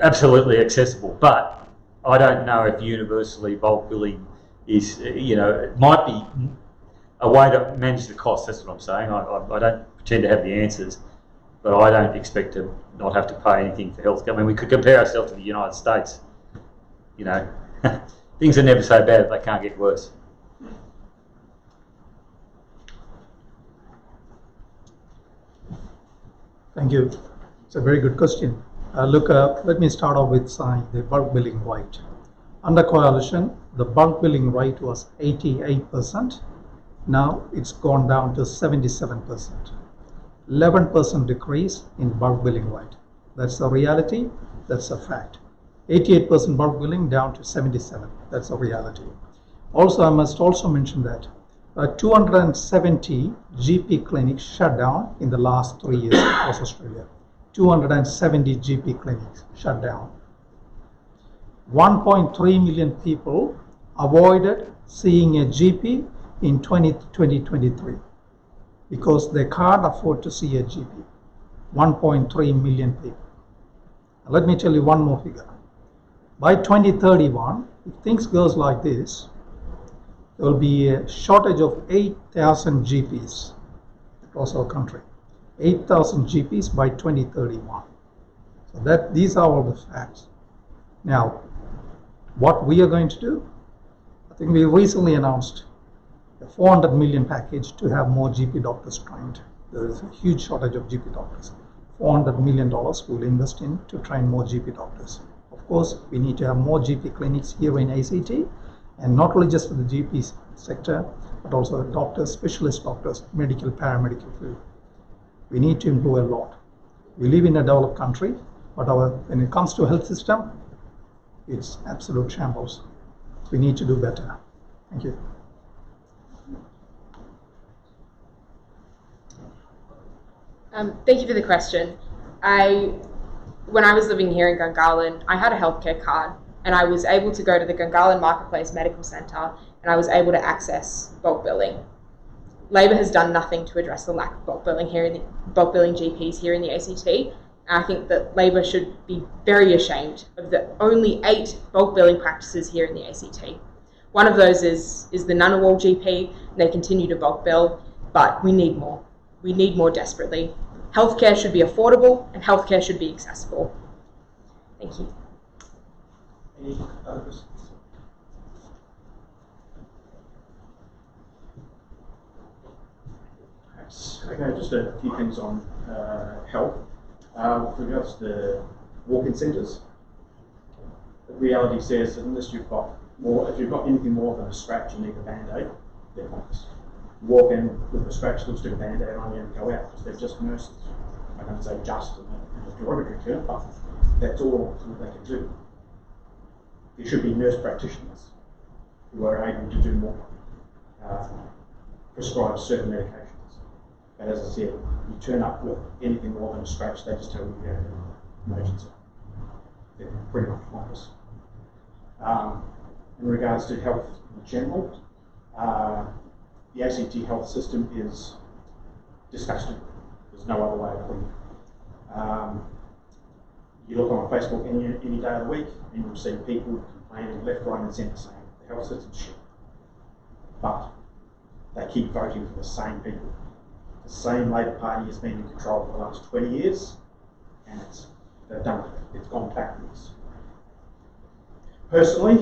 absolutely accessible. But I don't know if universally bulk billing is, it might be a way to manage the cost. That's what I'm saying. I don't pretend to have the answers, but I don't expect to not have to pay anything for healthcare. I mean, we could compare ourselves to the United States. Things are never so bad that they can't get worse. Thank you. It's a very good question. Let me start off with saying the bulk billing rate. Under coalition, the bulk billing rate was 88%. Now it's gone down to 77%. 11% decrease in bulk billing rate. That's the reality. That's a fact. 88% bulk billing down to 77. That's a reality. Also, I must also mention that 270 GP clinics shut down in the last 3 years across Australia. 270 GP clinics shut down. 1.3 million people avoided seeing a GP in 2023 because they can't afford to see a GP. 1.3 million people. Let me tell you one more figure. By 2031, if things goes like this, there will be a shortage of 8,000 GPs across our country. 8,000 GPs by 2031. So these are all the facts. Now, what we are going to do, I think we recently announced a 400 million package to have more GP doctors trained. There is a huge shortage of GP doctors. $400 million we'll invest in to train more GP doctors. Of course, we need to have more GP clinics here in ACT, and not only just for the GP sector, but also doctors, specialist doctors, medical, paramedical field. We need to improve a lot. We live in a developed country, but when it comes to health system, it's absolute shambles. We need to do better. Thank you. Thank you for the question. When I was living here in Gungahlin, I had a healthcare card, and I was able to go to the Gungahlin Marketplace Medical Centre, and I was able to access bulk billing. Labor has done nothing to address the lack of bulk billing GPs here in the ACT. And I think that Labor should be very ashamed of the only 8 bulk billing practices here in the ACT. One of those is the Ngunnawal GP, and they continue to bulk bill, but we need more. We need more desperately. Healthcare should be affordable and healthcare should be accessible. Thank you. Any other questions? Okay, just a few things on health. With regards to the walk-in centres, the reality says that unless you've got more, if you've got anything more than a scratch, you need a band-aid, they're pointless. You walk in with a scratch, they'll stick a band-aid on you and go out because they're just nurses. I don't say just in a derogatory term, but that's all they can do. There should be nurse practitioners who are able to do more, prescribe certain medications. But as I said, you turn up with anything more than a scratch, they just tell you you have an emergency. They're pretty much pointless. In regards to health in general, the ACT health system is disgusting. There's no other way of putting it. You look on Facebook any day of the week and you'll see people complaining left, right and centre saying the health system's shit. But they keep voting for the same people. The same Labor Party has been in control for the last 20 years and they've done it. It's gone backwards. Personally,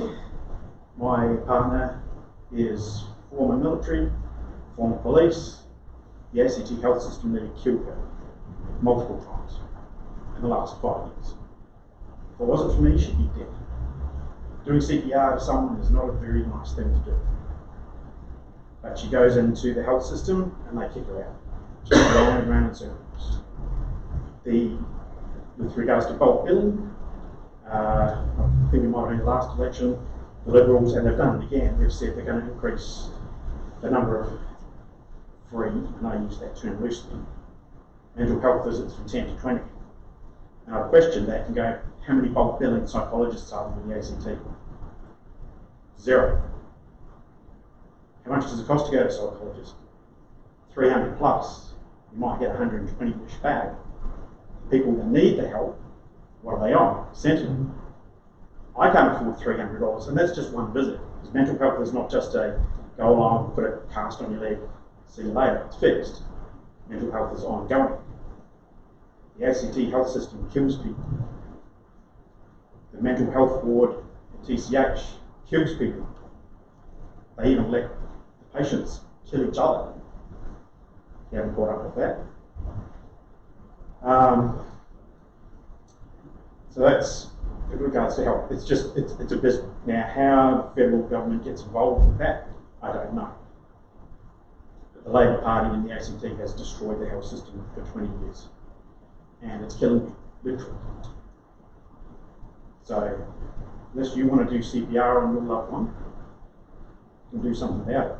my partner is former military, former police. The ACT health system nearly killed her multiple times in the last 5 years. If it wasn't for me, she'd be dead. Doing CPR to someone is not a very nice thing to do. But she goes into the health system and they kick her out. She's round and round in circles. With regards to bulk billing, I think we might have been the last election, the Liberals, and they've done it again, they've said they're going to increase the number of free, and I use that term loosely, mental health visits from 10 to 20. And I question that and go, how many bulk billing psychologists are there in the ACT? 0. How much does it cost to go to a psychologist? 300 plus. You might get 120-ish back. People that need the help, what are they on? Percentage. I can't afford $300, and that's just one visit. Because mental health is not just a go along, put a cast on your leg, see you later, it's fixed. Mental health is ongoing. The ACT health system kills people. The mental health board at TCH kills people. They even let the patients kill each other. You haven't caught up with that. So that's with regards to health. It's abysmal. Now, how federal government gets involved with that, I don't know. But the Labor Party in the ACT has destroyed the health system for 20 years. And it's killing people, literally. So, unless you want to do CPR on your loved one, you can do something about it.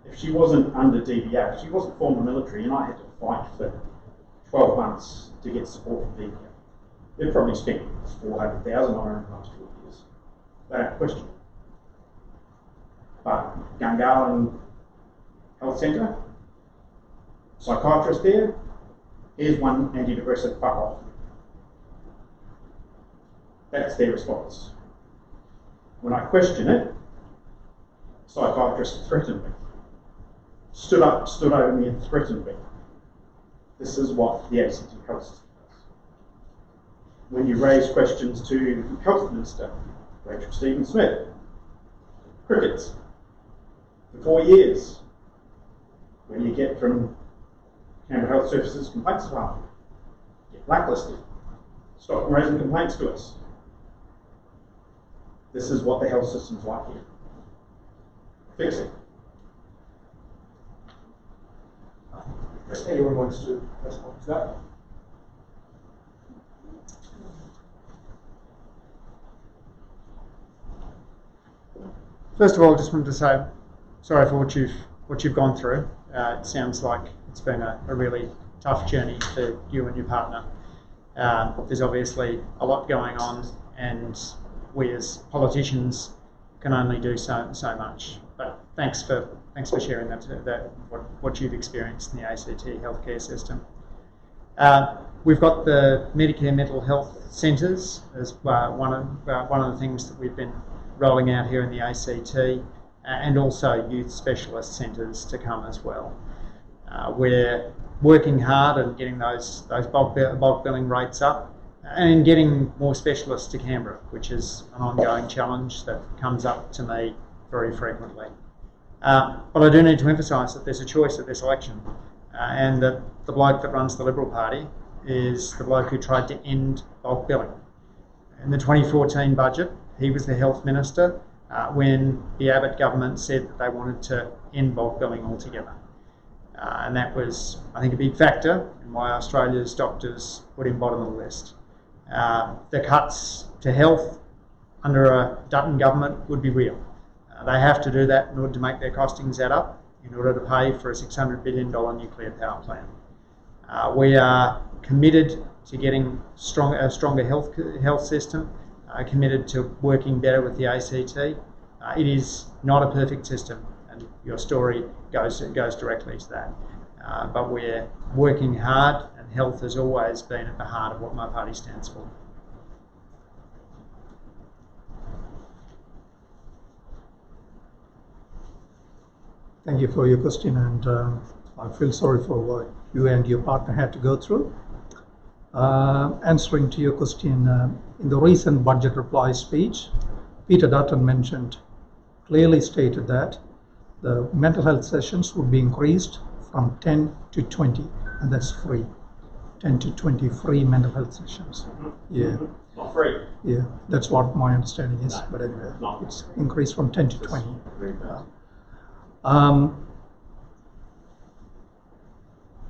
If she wasn't under DBA, if she wasn't former military, and I had to fight for 12 months to get support from DBA, they've probably spent $400,000 on her in the last 4 years. They don't question it. But Gungahlin Health Centre, psychiatrist there, here's one antidepressant, fuck off. That's their response. When I question it, psychiatrist threatened me. Stood over me and threatened me. This is what the ACT health system does. When you raise questions to the health minister, Rachel Stephen-Smith, crickets, for 4 years, when you get from Canberra Health Services Complaints Department, get blacklisted, stop raising complaints to us. This is what the health system's like here. Fix it. If anyone wants to respond to that. First of all, I just wanted to say sorry for what you've gone through. It sounds like it's been a really tough journey for you and your partner. There's obviously a lot going on, and we as politicians can only do so much. But thanks for sharing what you've experienced in the ACT healthcare system. We've got the Medicare mental health centres as one of the things that we've been rolling out here in the ACT, and also youth specialist centres to come as well, where working hard and getting those bulk billing rates up, and getting more specialists to Canberra, which is an ongoing challenge that comes up to me very frequently. But I do need to emphasise that there's a choice at this election, and that the bloke that runs the Liberal Party is the bloke who tried to end bulk billing. In the 2014 budget, he was the health minister when the Abbott government said that they wanted to end bulk billing altogether. And that was, I think, a big factor in why Australia's doctors put him bottom of the list. The cuts to health under a Dutton government would be real. They have to do that in order to make their costings add up, in order to pay for a $600 billion nuclear power plant. We are committed to getting a stronger health system, committed to working better with the ACT. It is not a perfect system, and your story goes directly to that. But we're working hard, and health has always been at the heart of what my party stands for. Thank you for your question, and I feel sorry for what you and your partner had to go through. Answering to your question, in the recent budget reply speech, Peter Dutton clearly stated that the mental health sessions would be increased from 10 to 20, and that's free. 10 to 20 free mental health sessions. Yeah. Not free. Yeah, that's what my understanding is. But anyway, it's increased from 10 to 20.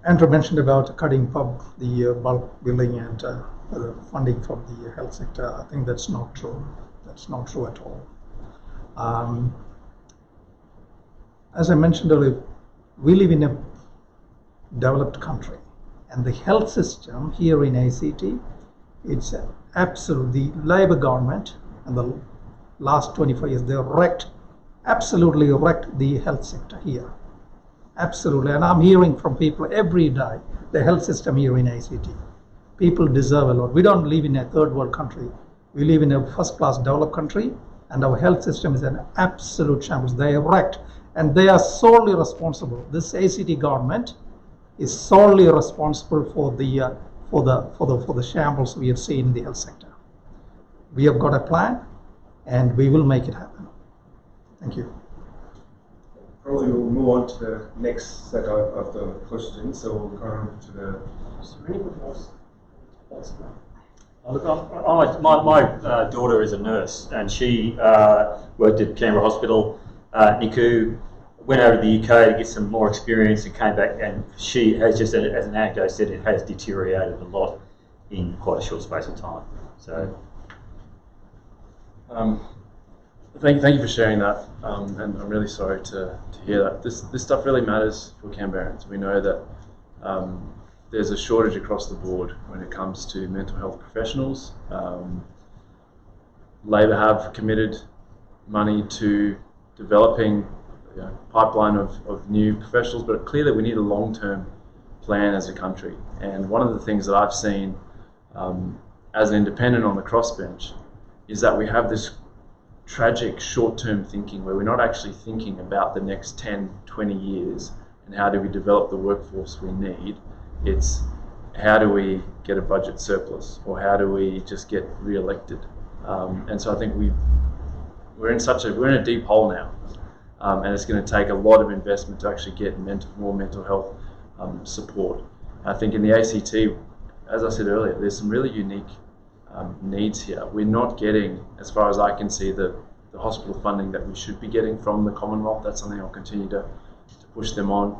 Andrew mentioned about cutting the bulk billing and the funding from the health sector. I think that's not true. That's not true at all. As I mentioned earlier, we live in a developed country, and the health system here in ACT, it's absolutely the Labor government and the last 25 years, they absolutely wrecked the health sector here. Absolutely, and I'm hearing from people every day, the health system here in ACT. People deserve a lot. We don't live in a third world country. We live in a first class developed country, and our health system is an absolute shambles. They are wrecked, and they are solely responsible. This ACT government is solely responsible for the shambles we have seen in the health sector. We have got a plan, and we will make it happen. Thank you. Probably we'll move on to the next set of the questions. So we'll go on to the. Look, my daughter is a nurse, and she worked at Canberra Hospital, NICU, went over to the UK to get some more experience and came back, and she has just, as an anecdote, said it has deteriorated a lot in quite a short space of time. So. Thank you for sharing that, and I'm really sorry to hear that. This stuff really matters for Canberrans. We know that there's a shortage across the board when it comes to mental health professionals. Labor have committed money to developing a pipeline of new professionals, but clearly we need a long-term plan as a country. And one of the things that I've seen as an independent on the crossbench is that we have this tragic short-term thinking where we're not actually thinking about the next 10, 20 years and how do we develop the workforce we need. It's how do we get a budget surplus, or how do we just get re-elected. And so I think we're in a deep hole now, and it's going to take a lot of investment to actually get more mental health support. I think in the ACT, as I said earlier, there's some really unique needs here. We're not getting, as far as I can see, the hospital funding that we should be getting from the Commonwealth. That's something I'll continue to push them on.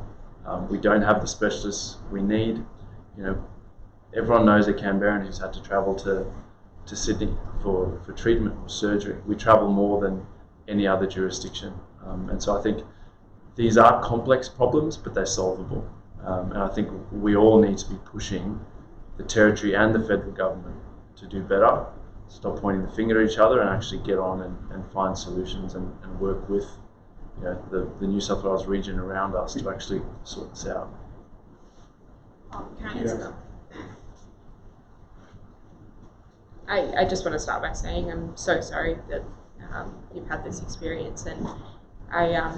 We don't have the specialists we need. You know, everyone knows a Canberran who's had to travel to Sydney for treatment or surgery. We travel more than any other jurisdiction. And so I think these are complex problems, but they're solvable. And I think we all need to be pushing the territory and the federal government to do better, stop pointing the finger at each other, and actually get on and find solutions and work with the New South Wales region around us to actually sort this out. Can I answer that? I just want to start by saying I'm so sorry that you've had this experience, and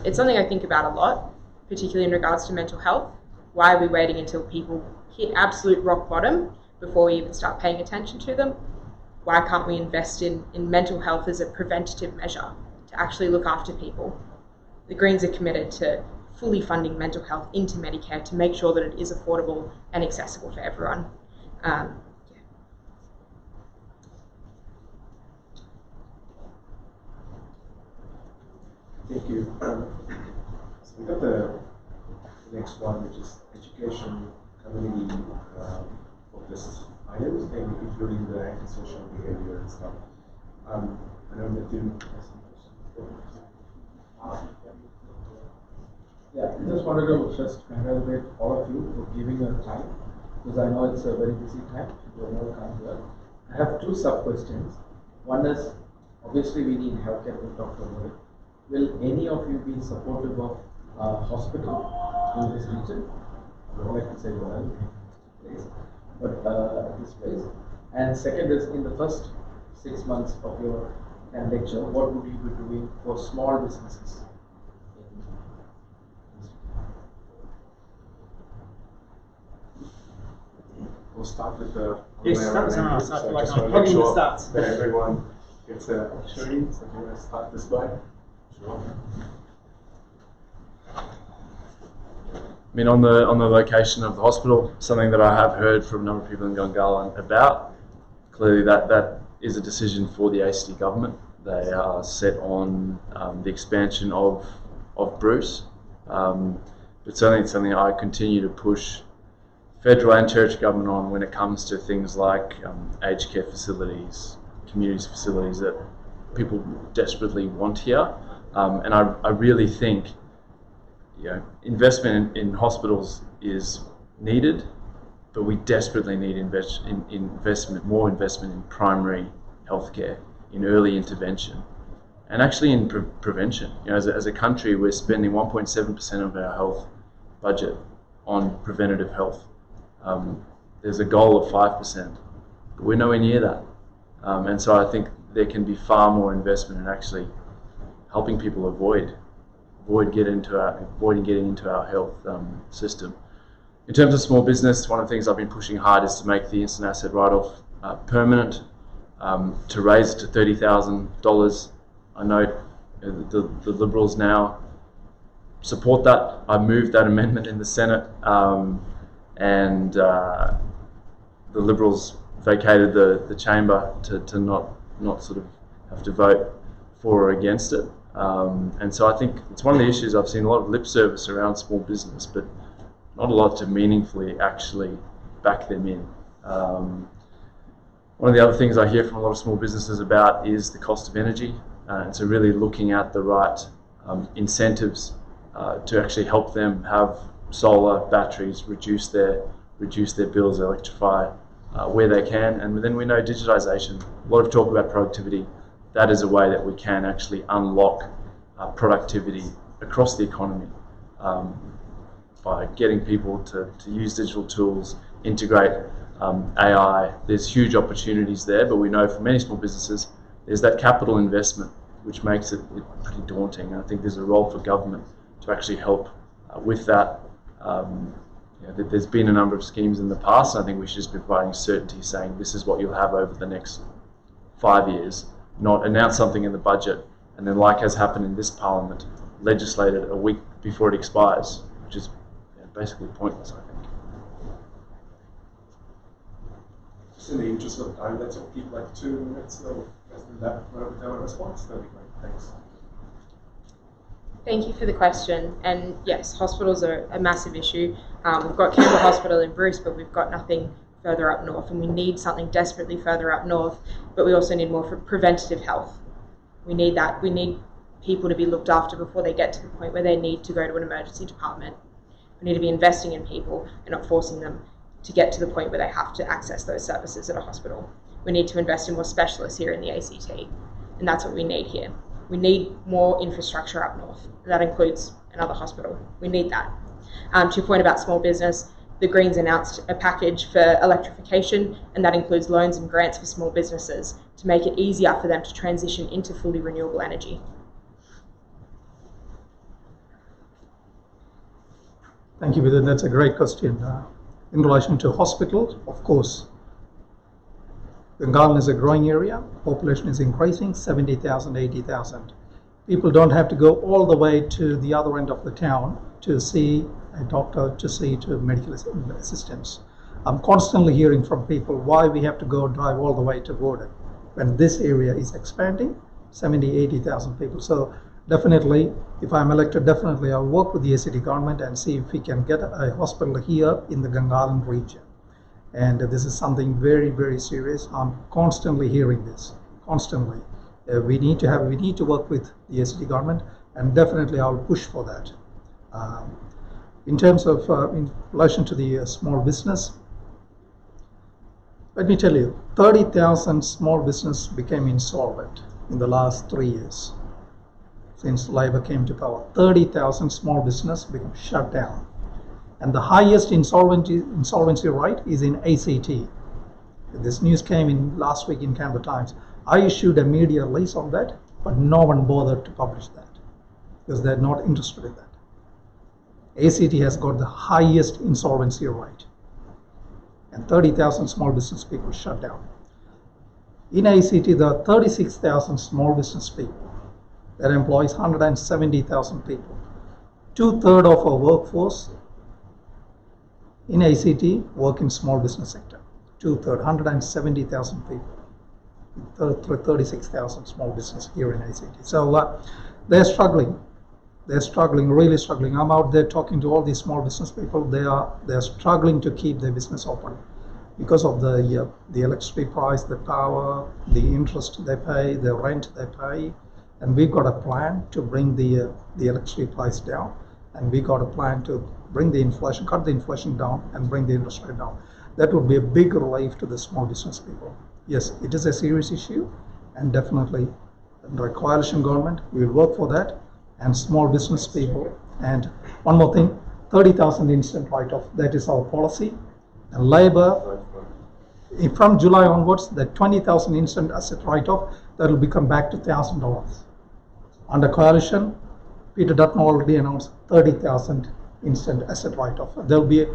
it's something I think about a lot, particularly in regards to mental health. Why are we waiting until people hit absolute rock bottom before we even start paying attention to them? Why can't we invest in mental health as a preventative measure to actually look after people? The Greens are committed to fully funding mental health into Medicare to make sure that it is affordable and accessible for everyone. Thank you. So we got the next one, which is education community focused items, and including the antisocial behavior and stuff. I know that you have some questions. Yeah, I just wanted to just congratulate all of you for giving your time, because I know it's a very busy time. You all come here. I have two sub questions. One is, obviously we need healthcare to talk about it. Will any of you be supportive of hospital in this region? I don't like to say well, place, but this place. And second is, in the first 6 months of your lecture, what would you be doing for small businesses? We'll start with the. Yes, start with someone else. I feel like just I'm wanna make hogging the sure starts. that everyone gets a opportunity. So if you want to start this way. Sure. I mean, on the location of the hospital, something that I have heard from a number of people in Gungahlin about. Clearly, that is a decision for the ACT government. They are set on the expansion of Bruce, but certainly it's something I continue to push federal and territory government on when it comes to things like aged care facilities, community facilities that people desperately want here. And I really think, investment in hospitals is needed, but we desperately need more investment in primary healthcare, in early intervention, and actually in prevention. As a country, we're spending 1.7% of our health budget on preventative health. There's a goal of 5%, but we're nowhere near that. And so I think there can be far more investment in actually helping people avoiding getting into our health system. In terms of small business, one of the things I've been pushing hard is to make the instant asset write-off permanent, to raise it to $30,000. I know the Liberals now support that. I moved that amendment in the Senate, and the Liberals vacated the chamber to not sort of have to vote for or against it. And so I think it's one of the issues. I've seen a lot of lip service around small business, but not a lot to meaningfully actually back them in. One of the other things I hear from a lot of small businesses about is the cost of energy, and so really looking at the right incentives to actually help them have solar batteries, reduce their bills, electrify where they can. And then we know digitization, a lot of talk about productivity. That is a way that we can actually unlock productivity across the economy by getting people to use digital tools, integrate AI. There's huge opportunities there, but we know for many small businesses, there's that capital investment, which makes it pretty daunting. And I think there's a role for government to actually help with that. There's been a number of schemes in the past, and I think we should just be providing certainty, saying this is what you'll have over the next 5 years, not announce something in the budget and then, like has happened in this parliament, legislate it a week before it expires, which is basically pointless, I think. Just in the interest of time, let's all keep like 2 minutes or less than that for a response. That'd be great. Thanks. Thank you for the question. And yes, hospitals are a massive issue. We've got Canberra Hospital in Bruce, but we've got nothing further up north, and we need something desperately further up north, but we also need more for preventative health. We need that. We need people to be looked after before they get to the point where they need to go to an emergency department. We need to be investing in people and not forcing them to get to the point where they have to access those services at a hospital. We need to invest in more specialists here in the ACT, and that's what we need here. We need more infrastructure up north. That includes another hospital. We need that. To your point about small business, the Greens announced a package for electrification, and that includes loans and grants for small businesses to make it easier for them to transition into fully renewable energy. Thank you, Vidya. That's a great question. In relation to hospitals, of course, Gungahlin is a growing area. Population is increasing, 70,000, 80,000. People don't have to go all the way to the other end of the town to see a doctor, to see to medical assistance. I'm constantly hearing from people why we have to go drive all the way to border when this area is expanding, 70, 80,000 people. So definitely, if I'm elected, definitely I'll work with the ACT government and see if we can get a hospital here in the Gungahlin region. And this is something very, very serious. I'm constantly hearing this, constantly. We need to work with the ACT government, and definitely I'll push for that. In terms of, in relation to the small business, let me tell you, 30,000 small business became insolvent in the last 3 years. Since Labor came to power, 30,000 small business became shut down. And the highest insolvency rate is in ACT. This news came in last week in Canberra Times. I issued a media release on that, but no one bothered to publish that because they're not interested in that. ACT has got the highest insolvency rate, and 30,000 small business people shut down. In ACT, there are 36,000 small business people that employs 170,000 people. 2/3 of our workforce in ACT work in small business sector. 2/3, 170,000 people. 36,000 small business here in ACT. So they're struggling. They're struggling, really struggling. I'm out there talking to all these small business people. They're struggling to keep their business open because of the electricity price, the power, the interest they pay, the rent they pay. And we've got a plan to bring the electricity price down, and we got a plan to bring the inflation, cut the inflation down, and bring the interest rate down. That would be a big relief to the small business people. Yes, it is a serious issue, and definitely under a coalition government, we will work for that, and small business people. And one more thing, 30,000 instant write-off, that is our policy. And Labor, from July onwards, the 20,000 instant asset write-off, that will become back to $1,000. Under coalition, Peter Dutton already announced 30,000 instant asset write-off. There will be a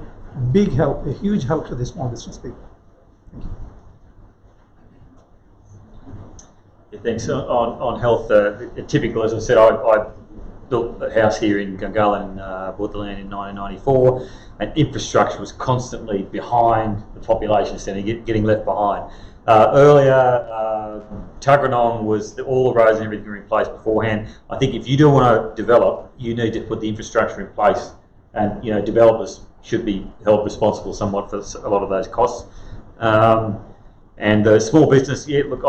big help, a huge help to the small business people. Thank you. Yeah, thanks. On health, typical, as I said, I built a house here in Gungahlin, bought the land in 1994, and infrastructure was constantly behind the population centre, getting left behind. Earlier, Tuggeranong was all the roads and everything were in place beforehand. I think if you do want to develop, you need to put the infrastructure in place, and developers should be held responsible somewhat for a lot of those costs. And the small business, yeah, look,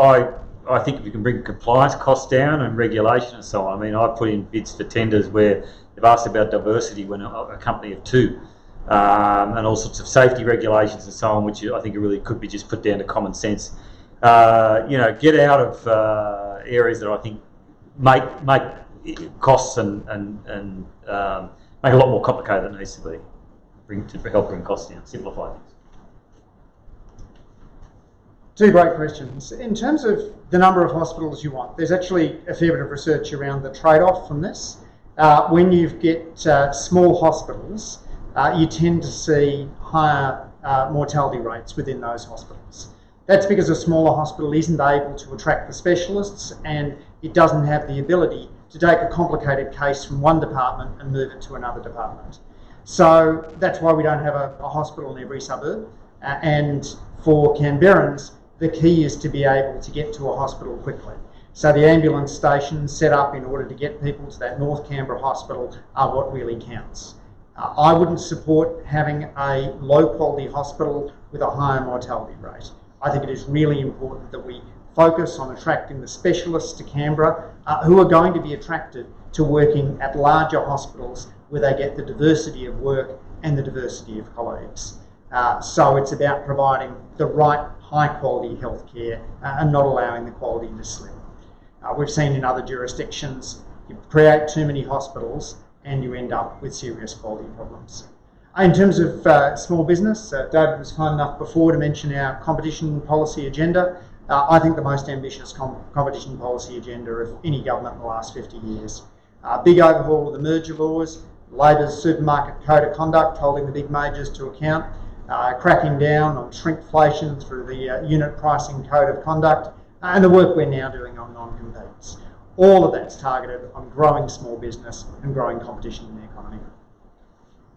I think if you can bring compliance costs down and regulation and so on. I mean, I've put in bids for tenders where they've asked about diversity when a company of two, and all sorts of safety regulations and so on, which I think it really could be just put down to common sense. Get out of areas that I think make costs and make a lot more complicated than it needs to be. Help bring costs down, simplify things. Two great questions. In terms of the number of hospitals you want, there's actually a fair bit of research around the trade-off from this. When you get small hospitals, you tend to see higher mortality rates within those hospitals. That's because a smaller hospital isn't able to attract the specialists, and it doesn't have the ability to take a complicated case from one department and move it to another department. So that's why we don't have a hospital in every suburb. And for Canberrans, the key is to be able to get to a hospital quickly. So the ambulance stations set up in order to get people to that North Canberra hospital are what really counts. I wouldn't support having a low quality hospital with a higher mortality rate. I think it is really important that we focus on attracting the specialists to Canberra who are going to be attracted to working at larger hospitals where they get the diversity of work and the diversity of colleagues. So it's about providing the right high quality healthcare and not allowing the quality to slip. We've seen in other jurisdictions, you create too many hospitals and you end up with serious quality problems. In terms of small business, David was kind enough before to mention our competition policy agenda. I think the most ambitious competition policy agenda of any government in the last 50 years. Big overhaul of the merger laws, Labor's supermarket code of conduct, holding the big majors to account, cracking down on shrinkflation through the unit pricing code of conduct, and the work we're now doing on non-competes. All of that's targeted on growing small business and growing competition in the economy.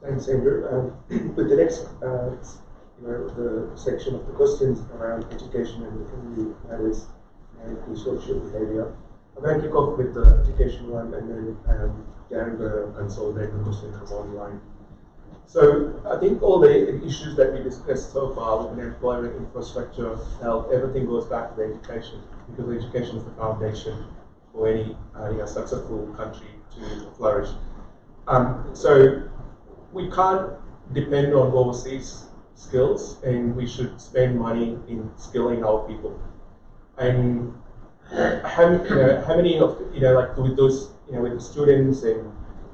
Thanks, Andrew. With the next, the section of the questions around education and the community matters and social behaviour, I'm going to kick off with the education one, and then Darren will consolidate the questions from online. So I think all the issues that we discussed so far with employment, infrastructure, health, everything goes back to the education, because education is the foundation for any successful country to flourish. So we can't depend on overseas skills, and we should spend money in skilling our people. And how many of with those with the students and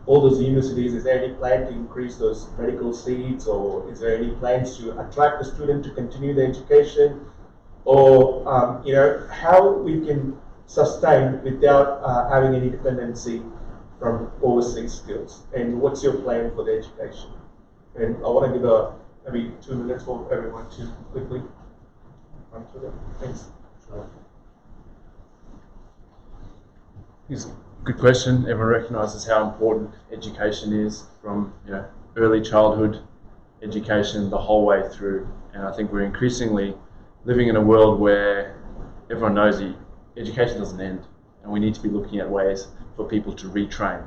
all those universities, is there any plan to increase those medical seats, or is there any plans to attract the student to continue the education, or how we can sustain without having any dependency from overseas skills? And what's your plan for the education? And I want to give maybe 2 minutes for everyone to quickly run through them. Thanks. Sure. It's a good question. Everyone recognises how important education is, from early childhood education the whole way through. And I think we're increasingly living in a world where everyone knows education doesn't end, and we need to be looking at ways for people to retrain,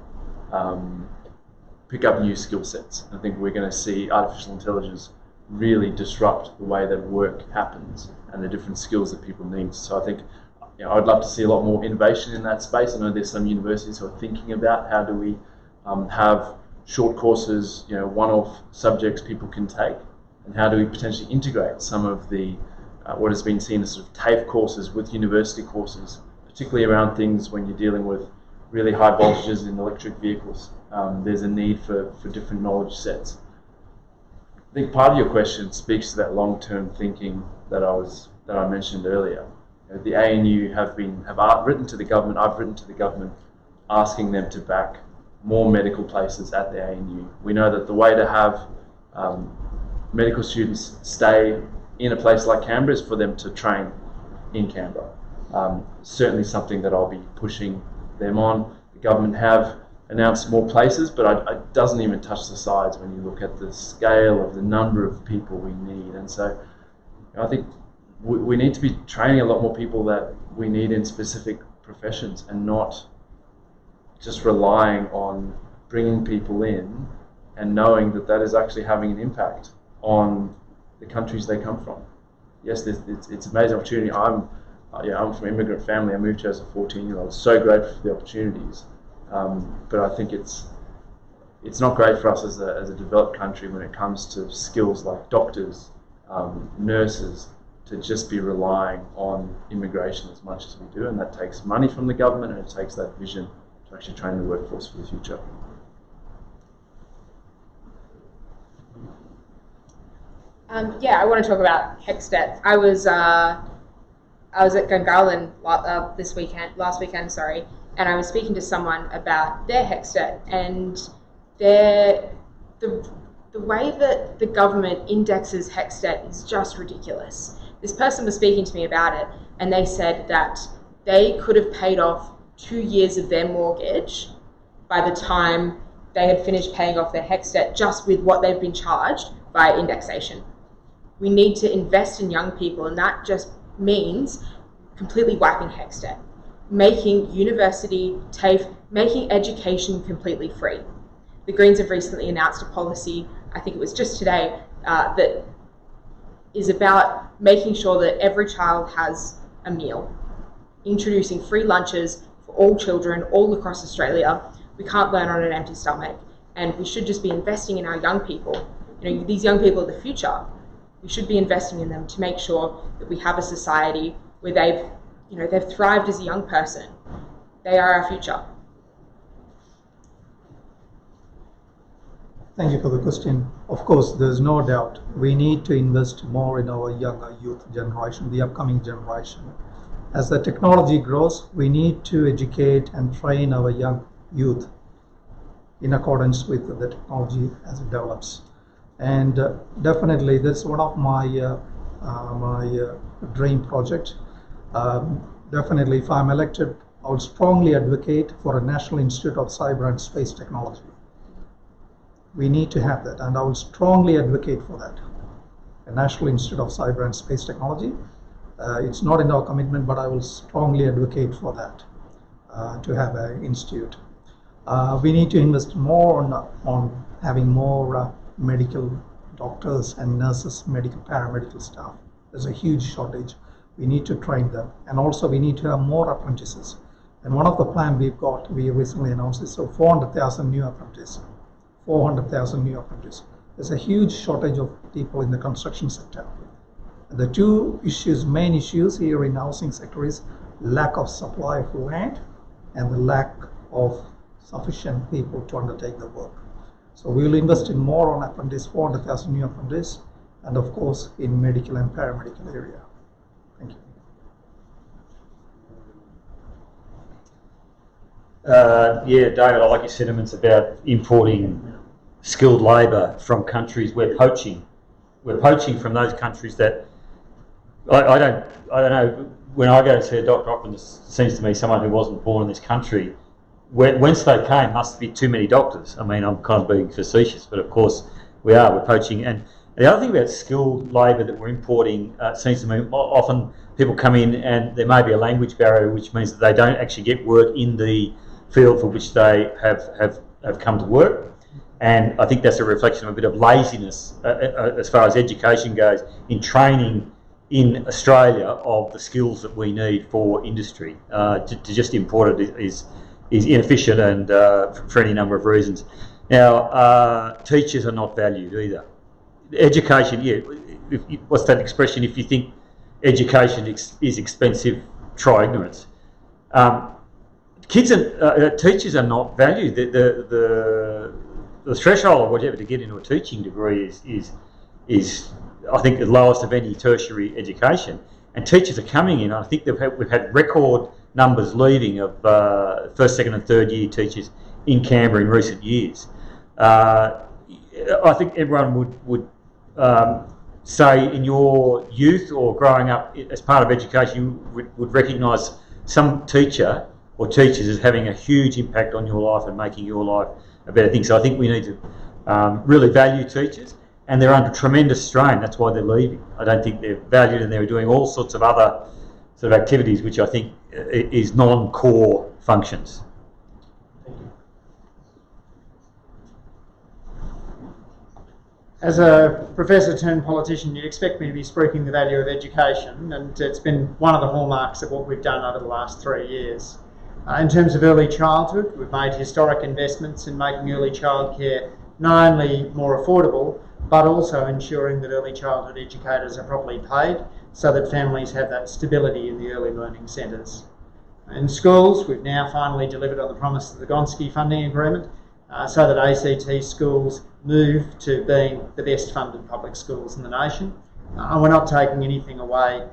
pick up new skill sets. I think we're going to see artificial intelligence really disrupt the way that work happens and the different skills that people need. So I think I'd love to see a lot more innovation in that space. I know there's some universities who are thinking about how do we have short courses, one-off subjects people can take, and how do we potentially integrate some of the what has been seen as sort of TAFE courses with university courses, particularly around things when you're dealing with really high voltages in electric vehicles. There's a need for different knowledge sets. I think part of your question speaks to that long-term thinking that I mentioned earlier. The ANU have written to the government. I've written to the government asking them to back more medical places at the ANU. We know that the way to have medical students stay in a place like Canberra is for them to train in Canberra. Certainly something that I'll be pushing them on. The government have announced more places, but it doesn't even touch the sides when you look at the scale of the number of people we need. And so I think we need to be training a lot more people that we need in specific professions, and not just relying on bringing people in and knowing that that is actually having an impact on the countries they come from. Yes, it's an amazing opportunity. I'm from an immigrant family. I moved here as a 14-year-old. So grateful for the opportunities, but I think it's not great for us as a developed country when it comes to skills like doctors, nurses, to just be relying on immigration as much as we do, and that takes money from the government, and it takes that vision to actually train the workforce for the future. I want to talk about HECSTET. I was at Gungahlin last weekend, and I was speaking to someone about their HECSTET, and the way that the government indexes HECSTET is just ridiculous. This person was speaking to me about it, and they said that they could have paid off 2 years of their mortgage by the time they had finished paying off their HECSTET just with what they've been charged by indexation. We need to invest in young people, and that just means completely wiping HECSTET, making university, TAFE, making education completely free. The Greens have recently announced a policy, I think it was just today, that is about making sure that every child has a meal, introducing free lunches for all children all across Australia. We can't learn on an empty stomach, and we should just be investing in our young people. These young people are the future. We should be investing in them to make sure that we have a society where they've thrived as a young person. They are our future. Thank you for the question. Of course, there's no doubt we need to invest more in our younger youth generation, the upcoming generation. As the technology grows, we need to educate and train our young youth in accordance with the technology as it develops. And definitely this is one of my dream project. Definitely if I'm elected, I would strongly advocate for a National Institute of Cyber and Space Technology. We need to have that, and I will strongly advocate for that. A National Institute of Cyber and Space Technology. It's not in our commitment, but I will strongly advocate for that, to have an institute. We need to invest more on having more medical doctors and nurses, medical paramedical staff. There's a huge shortage. We need to train them, and also we need to have more apprentices. And one of the plans we recently announced is 400,000 new apprentices. 400,000 new apprentices. There's a huge shortage of people in the construction sector. The two main issues here in the housing sector is lack of supply of land and the lack of sufficient people to undertake the work. So we will invest in more on 400,000 new apprentices, and of course in medical and paramedical area. Thank you. Yeah, David, I like your sentiments about importing skilled labour from countries we're poaching. We're poaching from those countries that I don't know. When I go to see a doctor, often it seems to me someone who wasn't born in this country, whence they came must be too many doctors. I mean, I'm kind of being facetious, but of course we're poaching. And the other thing about skilled labour that we're importing, seems to me often people come in and there may be a language barrier, which means that they don't actually get work in the field for which they have come to work. And I think that's a reflection of a bit of laziness as far as education goes in training in Australia of the skills that we need for industry. To just import it is inefficient, and for any number of reasons. Now, teachers are not valued either. Education, what's that expression? If you think education is expensive, try ignorance. Teachers are not valued. The threshold of whatever to get into a teaching degree is I think the lowest of any tertiary education, and teachers are coming in. I think we've had record numbers leaving of first, second and third year teachers in Canberra in recent years. I think everyone would say in your youth or growing up as part of education, you would recognise some teacher or teachers as having a huge impact on your life and making your life a better thing. So I think we need to really value teachers, and they're under tremendous strain. That's why they're leaving. I don't think they're valued, and they're doing all sorts of other sort of activities which I think is non-core functions. As a professor turned politician, you'd expect me to be speaking the value of education, and it's been one of the hallmarks of what we've done over the last 3 years. In terms of early childhood, we've made historic investments in making early childcare not only more affordable, but also ensuring that early childhood educators are properly paid so that families have that stability in the early learning centres. In schools, we've now finally delivered on the promise of the Gonski funding agreement so that ACT schools move to being the best funded public schools in the nation. And we're not taking anything away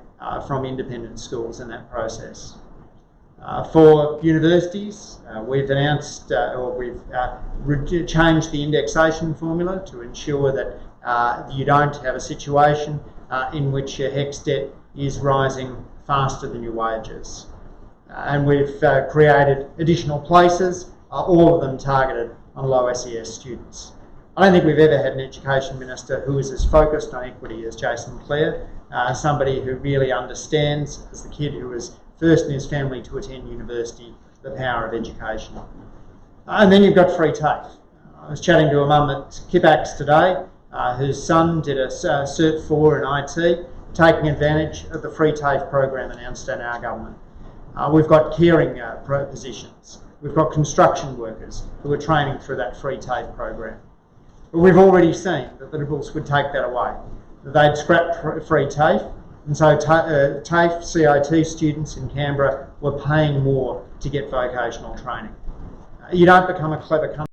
from independent schools in that process. For universities, we've announced we've changed the indexation formula to ensure that you don't have a situation in which your HECS debt is rising faster than your wages. And we've created additional places, all of them targeted on low SES students. I don't think we've ever had an education minister who is as focused on equity as Jason Clare, somebody who really understands, as the kid who was first in his family to attend university, the power of education. And then you've got free TAFE. I was chatting to a mum at Kipax today, whose son did a Cert 4 in IT, taking advantage of the free TAFE program announced in our government. We've got caring positions. We've got construction workers who are training through that free TAFE program. But we've already seen that the Liberals would take that away. They'd scrap free TAFE, and so TAFE CIT students in Canberra were paying more to get vocational training. You don't become a clever country